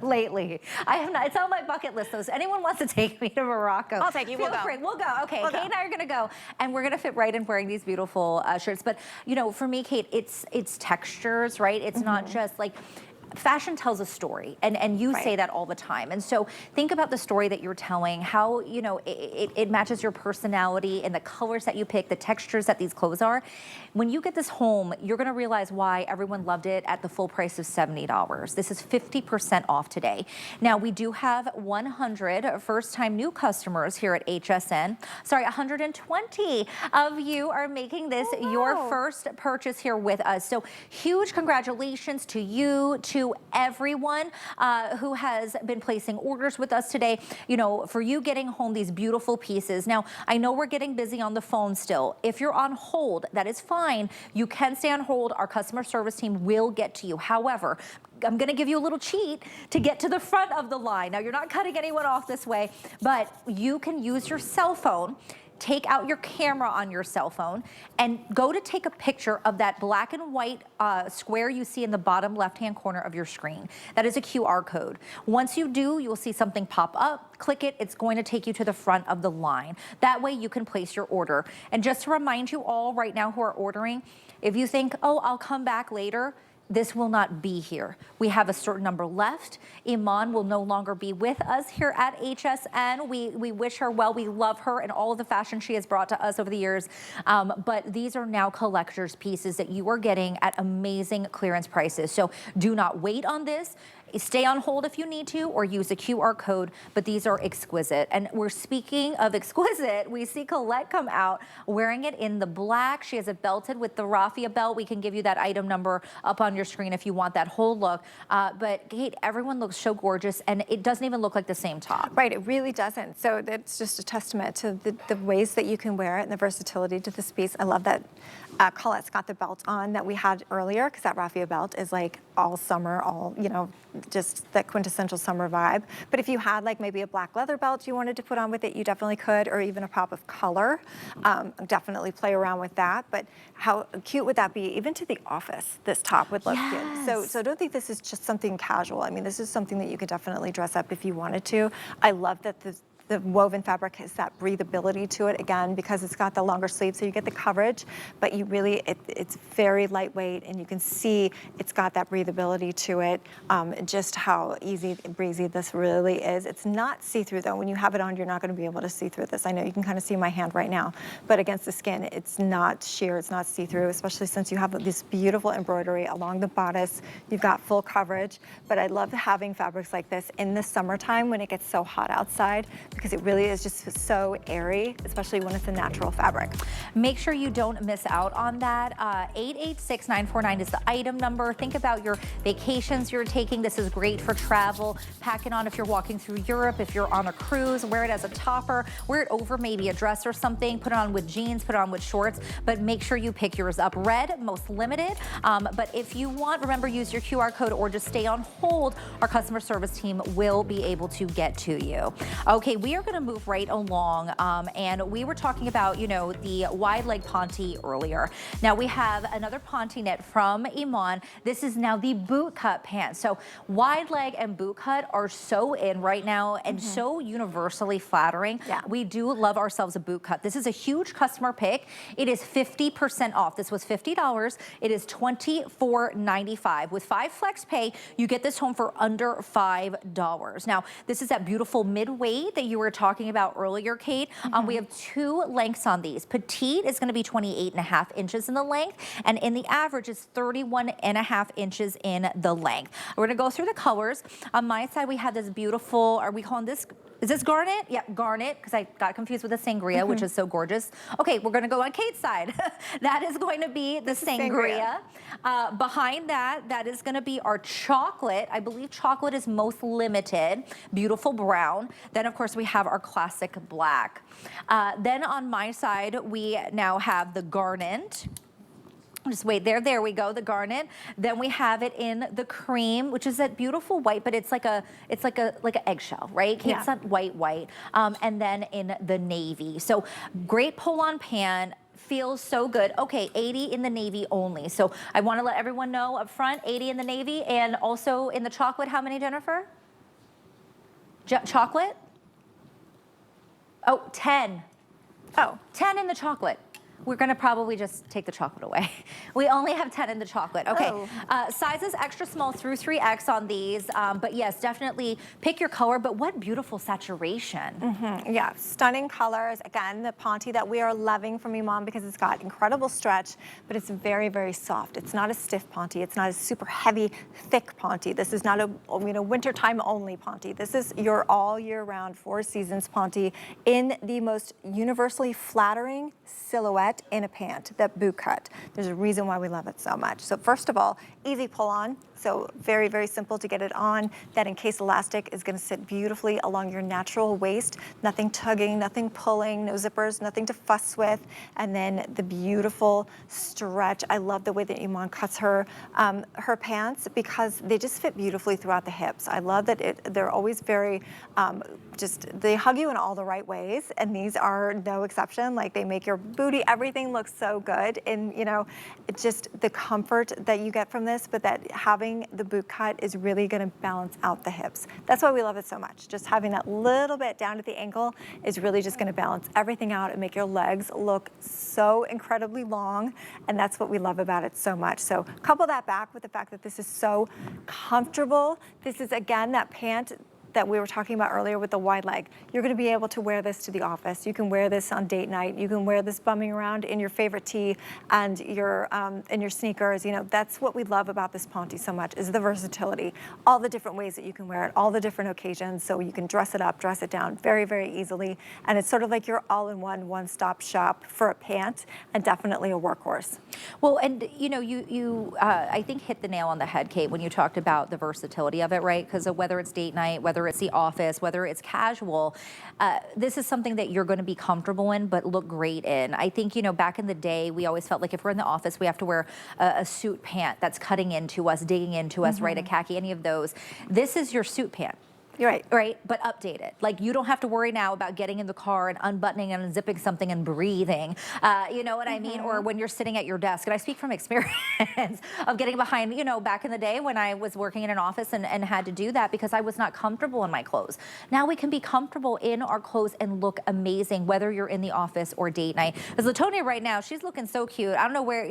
A: lately. I have not, it's on my bucket list. So if anyone wants to take me to Morocco,
B: I'll take you, we'll
A: feel
B: go.
A: free. We'll go. Okay,
B: We'll
A: Kate
B: go.
A: and I are gonna go, and we're gonna fit right in wearing these beautiful shirts. But for me, Kate, it's textures, right? It's not just like, fashion tells a story, and you say that all the time. And so think about the story that you're telling, how it matches your personality and the colors that you pick, the textures that these clothes are. When you get this home, you're gonna realize why everyone loved it at the full price of $70. This is 50% off today. Now, we do have 100 first-time new customers here at HSN. Sorry, 120 of you are making this your first purchase here with us. So huge congratulations to you, to everyone who has been placing orders with us today, for you getting home these beautiful pieces. Now, I know we're getting busy on the phone still. If you're on hold, that is fine. You can stay on hold. Our customer service team will get to you. However, I'm gonna give you a little cheat to get to the front of the line. Now, you're not cutting anyone off this way, but you can use your cell phone. Take out your camera on your cell phone and go to take a picture of that black and white square you see in the bottom left-hand corner of your screen. That is a QR code. Once you do, you'll see something pop up. Click it. It's going to take you to the front of the line. That way you can place your order. And just to remind you all right now who are ordering, if you think, oh, I'll come back later, this will not be here. We have a certain number left. Iman will no longer be with us here at HSN. We wish her well. We love her and all of the fashion she has brought to us over the years. But these are now collector's pieces that you are getting at amazing clearance prices. So do not wait on this. Stay on hold if you need to, or use a QR code, but these are exquisite. And we're speaking of exquisite, we see Colette come out wearing it in the black. She has it belted with the raffia belt. We can give you that item number up on your screen if you want that whole look. But Kate, everyone looks so gorgeous, and it doesn't even look like the same top.
B: Right, it really doesn't. So that's just a testament to the ways that you can wear it and the versatility to this piece. I love that Colette's got the belt on that we had earlier, because that raffia belt is like all summer, just that quintessential summer vibe. But if you had like maybe a black leather belt you wanted to put on with it, you definitely could, or even a pop of color. Definitely play around with that. But how cute would that be? Even to the office, this top would look cute. So don't think this is just something casual. I mean, this is something that you could definitely dress up if you wanted to. I love that the woven fabric has that breathability to it, again, because it's got the longer sleeve, so you get the coverage, but you really, it's very lightweight, and you can see it's got that breathability to it, just how easy and breezy this really is. It's not see-through, though. When you have it on, you're not going to be able to see through this. I know you can kind of see my hand right now, but against the skin, it's not sheer, it's not see-through, especially since you have this beautiful embroidery along the bodice. You've got full coverage, but I love having fabrics like this in the summertime when it gets so hot outside, because it really is just so airy, especially when it's a natural fabric.
A: Make sure you don't miss out on that. 886949 is the item number. Think about your vacations you're taking. This is great for travel. Pack it on if you're walking through Europe, if you're on a cruise, wear it as a topper, wear it over maybe a dress or something, put it on with jeans, put it on with shorts, but make sure you pick yours up. Red, most limited, but if you want, remember, use your QR code or just stay on hold. Our customer service team will be able to get to you. Okay, we are going to move right along, and we were talking about, the wide leg ponte earlier. Now we have another ponte knit from Iman. This is now the boot cut pant. So wide leg and boot cut are so in right now and so universally flattering.
B: Yeah.
A: We do love ourselves a boot cut. This is a huge customer pick. It is 50% off. This was $50. It is $24.95. With 5 flex pay, you get this home for under $5. Now, this is that beautiful mid-weight that you you were talking about earlier, Kate. We have 2 lengths on these. Petite is going to be 28.5 inches in the length, and in the average is 31.5 inches in the length. We're going to go through the colors. On my side, we have this beautiful, are we calling this, is this garnet? Yep, garnet, because I got confused with the sangria, which is so gorgeous. Okay, we're going to go on Kate's side. That is going to be the sangria. Behind that, that is going to be our chocolate. I believe chocolate is most limited. Beautiful brown. Then, of course, we have our classic black. Then on my side, we now have the garnet. Just wait there. There we go. The garnet. Then we have it in the cream, which is that beautiful white, but it's like an eggshell, right?
B: Yeah.
A: It's not white. And then in the navy. So great pull-on pant. Feels so good. Okay, 80 in the navy only. So I want to let everyone know up front, 80 in the navy, and also in the chocolate. How many, Jennifer? Chocolate? Oh, 10. Oh, 10 in the chocolate. We're gonna probably just take the chocolate away. We only have 10 in the chocolate. Okay, sizes extra small through 3X on these, but yes, definitely pick your color, but what beautiful saturation.
B: Yeah, stunning colors. Again, the ponte that we are loving from IMAN because it's got incredible stretch, but it's very, very soft. It's not a stiff ponte. It's not a super heavy, thick ponte. This is not a wintertime only ponte. This is your all year round, 4 seasons ponte in the most universally flattering silhouette in a pant, that boot cut. There's a reason why we love it so much. So first of all, easy pull on. So very, very simple to get it on. That encased elastic is going to sit beautifully along your natural waist. Nothing tugging, nothing pulling, no zippers, nothing to fuss with. And then the beautiful stretch. I love the way that IMAN cuts her pants because they just fit beautifully throughout the hips. I love that they're always very, they hug you in all the right ways. And these are no exception. Like they make your booty, everything looks so good. And it's just the comfort that you get from this, but that having the boot cut is really going to balance out the hips. That's why we love it so much. Just having that little bit down at the ankle is really just going to balance everything out and make your legs look so incredibly long. And that's what we love about it so much. So couple that back with the fact that this is so comfortable. This is, again, that pant that we were talking about earlier with the wide leg. You're going to be able to wear this to the office. You can wear this on date night. You can wear this bumming around in your favorite tee and your sneakers. That's what we love about this ponte so much, is the versatility. All the different ways that you can wear it, all the different occasions, so you can dress it up, dress it down very, very easily. And it's sort of like your all-in-one, one-stop shop for a pant and definitely a workhorse.
A: Well, and you I think hit the nail on the head, Kate, when you talked about the versatility of it, right? Because whether it's date night, whether it's the office, whether it's casual, this is something that you're going to be comfortable in but look great in. I think, back in the day, we always felt like if we're in the office, we have to wear a suit pant that's cutting into us, digging into us, right? A khaki, any of those. This is your suit pant.
B: You're right.
A: Right, but updated. Like you don't have to worry now about getting in the car and unbuttoning and unzipping something and breathing. You know what I mean? Or when you're sitting at your desk. And I speak from experience of getting behind, back in the day when I was working in an office and had to do that because I was not comfortable in my clothes. Now we can be comfortable in our clothes and look amazing, whether you're in the office or date night. Because Latonia right now, she's looking so cute. I don't know where,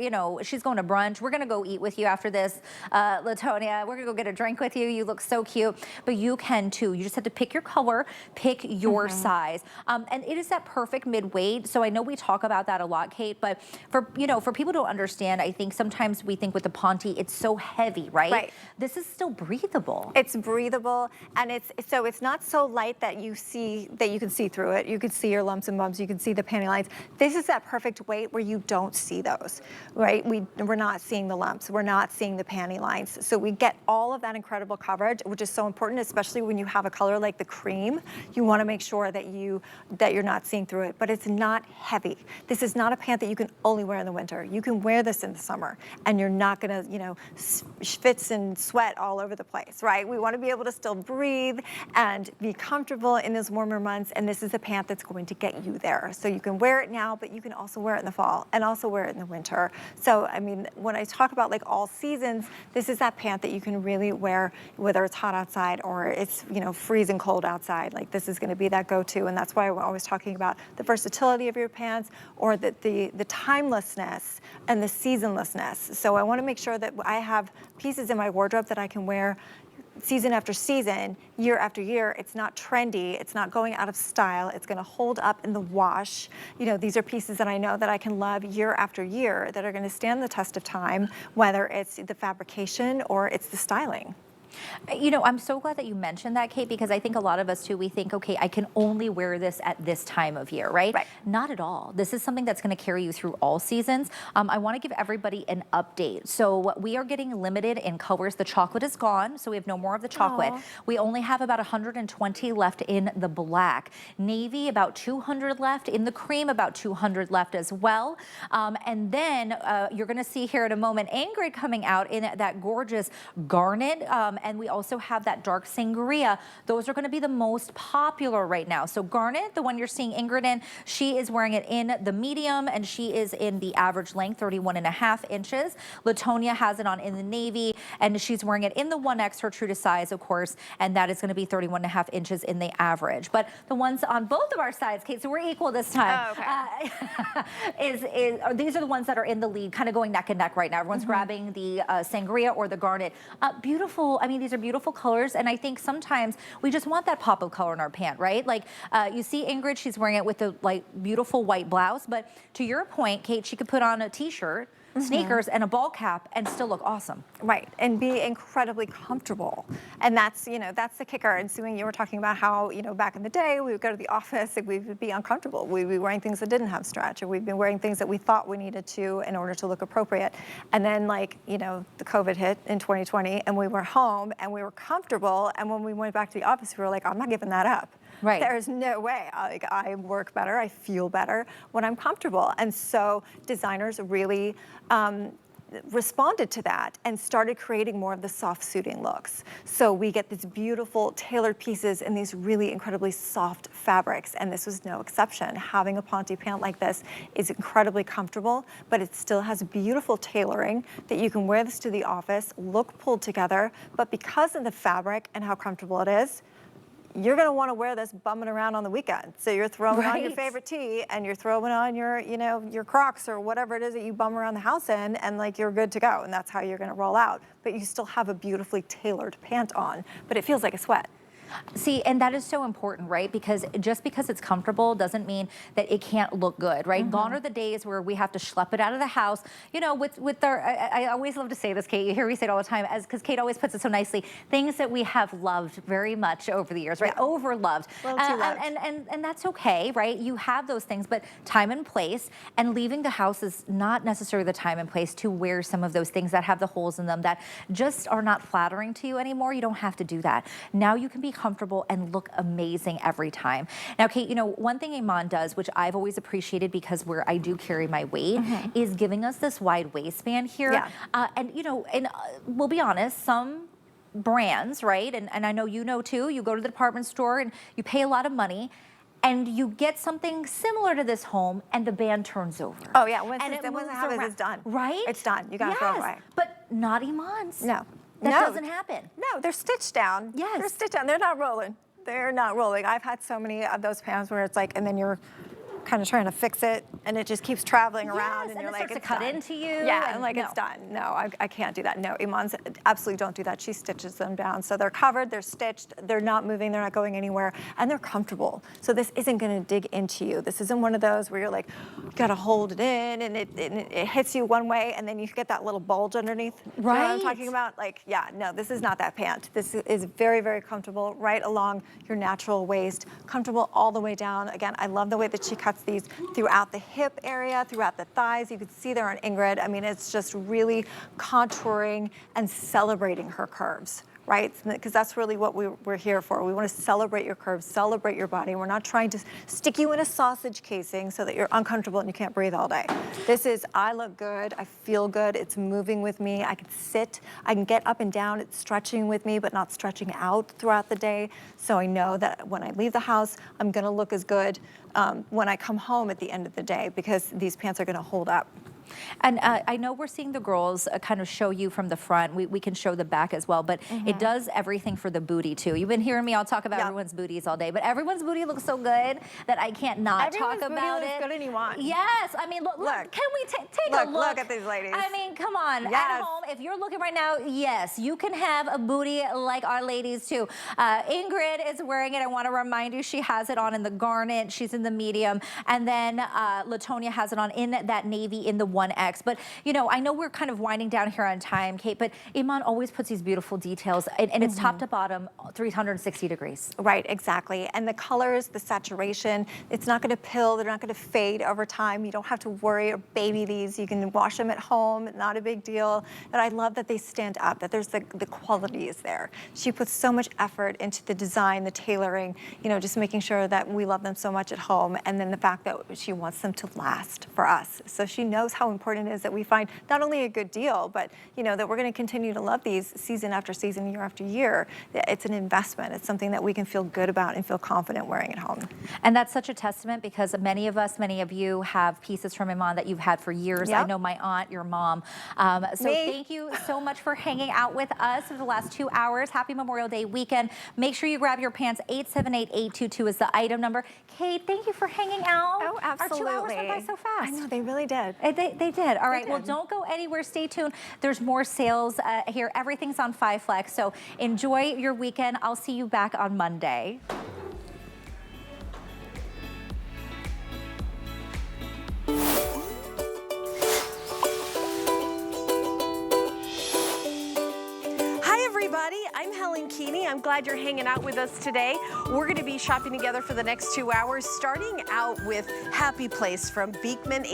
A: she's going to brunch. We're going to go eat with you after this, Latonia. We're going to go get a drink with you. You look so cute. But you can too. You just have to pick your color, pick your size. And it is that perfect mid-weight. So I know we talk about that a lot, Kate, but for people to understand, I think sometimes we think with the ponte, it's so heavy, right?
B: Right.
A: This is still breathable.
B: It's breathable, and it's not so light that you can see through it. You can see your lumps and bumps. You can see the panty lines. This is that perfect weight where you don't see those, right? We're not seeing the lumps. We're not seeing the panty lines. So we get all of that incredible coverage, which is so important, especially when you have a color like the cream. You want to make sure that you're not seeing through it, but it's not heavy. This is not a pant that you can only wear in the winter. You can wear this in the summer, and you're not going to, schwitz and sweat all over the place, right? We want to be able to still breathe and be comfortable in those warmer months, and this is a pant that's going to get you there. So you can wear it now, but you can also wear it in the fall and also wear it in the winter. So, I mean, when I talk about like all seasons, this is that pant that you can really wear whether it's hot outside or it's, freezing cold outside. Like this is going to be that go-to, and that's why we're always talking about the versatility of your pants or the timelessness and the seasonlessness. So I want to make sure that I have pieces in my wardrobe that I can wear season after season, year after year. It's not trendy. It's not going out of style. It's going to hold up in the wash. You know, these are pieces that I know that I can love year after year that are going to stand the test of time, whether it's the fabrication or it's the styling.
A: You know, I'm so glad that you mentioned that, Kate, because I think a lot of us too, we think, okay, I can only wear this at this time of year, right? Not at all. This is something that's going to carry you through all seasons. I want to give everybody an update. So we are getting limited in colors. The chocolate is gone, so we have no more of the chocolate.
B: Aww.
A: We only have about 120 left in the black. Navy, about 200 left. In the cream, about 200 left as well. And then you're going to see here in a moment Ingrid coming out in that gorgeous garnet. And we also have that dark sangria. Those are going to be the most popular right now. So garnet, the one you're seeing Ingrid in, she is wearing it in the medium and she is in the average length, 31.5 inches. Latonia has it on in the navy and she's wearing it in the 1X, her true to size, of course, and that is going to be 31.5 inches in the average. But the ones on both of our sides, Kate, so we're equal this time, these are the ones that are in the lead, kind of going neck and neck right now. Everyone's grabbing the sangria or the garnet. Beautiful. I mean, these are beautiful colors, and I think sometimes we just want that pop of color in our pant, right? Like you see Ingrid, she's wearing it with the like beautiful white blouse, but to your point, Kate, she could put on a t-shirt, sneakers, and a ball cap and still look awesome.
B: Right, and be incredibly comfortable. And that's, you know, that's the kicker. And Sue, you were talking about how, you know, back in the day, we would go to the office and we would be uncomfortable. We'd be wearing things that didn't have stretch, or we'd be wearing things that we thought we needed to in order to look appropriate. And then, like, you know, the COVID hit in 2020 and we were home and we were comfortable. And when we went back to the office, we were like, I'm not giving that up.
A: Right.
B: There's no way. I work better, I feel better when I'm comfortable. And so designers really responded to that and started creating more of the soft suiting looks. So we get these beautiful tailored pieces in these really incredibly soft fabrics, and this was no exception. Having a Ponte pant like this is incredibly comfortable, but it still has beautiful tailoring that you can wear this to the office, look pulled together, but because of the fabric and how comfortable it is, you're going to want to wear this bumming around on the weekend. So you're throwing on your favorite tee and you're throwing on your, you know, your Crocs or whatever it is that you bum around the house in, and like you're good to go. And that's how you're going to roll out. But you still have a beautifully tailored pant on, but it feels like a sweat.
A: See, and that is so important, right? Because just because it's comfortable doesn't mean that it can't look good, right? Gone are the days where we have to schlep it out of the house. You know, with our, I always love to say this, Kate, you hear me say it all the time, because Kate always puts it so nicely, things that we have loved very much over the years, right? Overloved. And that's okay, right? You have those things, but time and place, and leaving the house is not necessarily the time and place to wear some of those things that have the holes in them that just are not flattering to you anymore. You don't have to do that. Now you can be comfortable and look amazing every time. Now, Kate, you know, one thing IMAN does, which I've always appreciated because where I do carry my weight, is giving us this wide waistband here. And, you know, and we'll be honest, some brands, right, and I know you know too, you go to the department store and you pay a lot of money, and you get something similar to this home, and the band turns over.
B: Oh yeah, once it's done.
A: Right?
B: It's done. You gotta throw it away.
A: But not IMAN's.
B: No.
A: That doesn't happen.
B: No, they're stitched down.
A: Yes.
B: They're stitched down. They're not rolling. They're not rolling. I've had so many of those pants where it's like, and then you're kind of trying to fix it, and it just keeps traveling around, and you're like,
A: it's cut into you.
B: Yeah, and like it's done. No, I can't do that. No, IMAN's absolutely don't do that. She stitches them down, so they're covered, they're stitched, they're not moving, they're not going anywhere, and they're comfortable. So this isn't going to dig into you. This isn't one of those where you're like, you got to hold it in, and it hits you one way, and then you get that little bulge underneath. Right. You know what I'm talking about? Like, yeah, no, this is not that pant. This is very, very comfortable, right along your natural waist, comfortable all the way down. Again, I love the way that she cuts these throughout the hip area, throughout the thighs. You can see there on Ingrid. I mean, it's just really contouring and celebrating her curves, right? Because that's really what we're here for. We want to celebrate your curves, celebrate your body. We're not trying to stick you in a sausage casing so that you're uncomfortable and you can't breathe all day. This is, I look good, I feel good, it's moving with me, I can sit, I can get up and down, it's stretching with me, but not stretching out throughout the day. So I know that when I leave the house, I'm gonna look as good when I come home at the end of the day, because these pants are gonna hold up.
A: And I know we're seeing the girls kind of show you from the front. We can show the back as well, but it does everything for the booty too. You've been hearing me, I'll talk about everyone's booties all day, but everyone's booty looks so good that I can't not talk about
B: booty looks
A: it.
B: good in Iman.
A: Yes, I mean, look, can we take a look?
B: Look at these ladies.
A: I mean, come on, at home, if you're looking right now, yes, you can have a booty like our ladies too. Ingrid is wearing it. I want to remind you, she has it on in the garnet. She's in the medium. And then LaTonya has it on in that navy in the 1X. But, you know, I know we're kind of winding down here on time, Kate, but Iman always puts these beautiful details, and it's top to bottom, 360 degrees.
B: Right, exactly. And the colors, the saturation, it's not going to pill. They're not going to fade over time. You don't have to worry or baby these. You can wash them at home. Not a big deal. But I love that they stand up, that there's the quality is there. She puts so much effort into the design, the tailoring, you know, just making sure that we love them so much at home. And then the fact that she wants them to last for us. So she knows how important it is that we find not only a good deal, but, you know, that we're going to continue to love these season after season, year after year. It's an investment. It's something that we can feel good about and feel confident wearing at home.
A: And that's such a testament because many of us, many of you have pieces from Iman that you've had for years. I know my aunt, your mom. So thank you so much for hanging out with us for the last 2 hours. Happy Memorial Day weekend. Make sure you grab your pants. 878-822 is the item number. Kate, thank you for hanging out.
B: Oh, absolutely.
A: Our 2 hours went by so fast.
B: I know, they really did.
A: They did. All right, well, don't go anywhere. Stay tuned. There's more sales here. Everything's on 5 Flex, so enjoy your weekend. I'll see you back on Monday.
I: I'm Helen Keeney. I'm glad you're hanging out with us today. We're going to be shopping together for the next 2 hours, starting out with Happy Place from Beekman.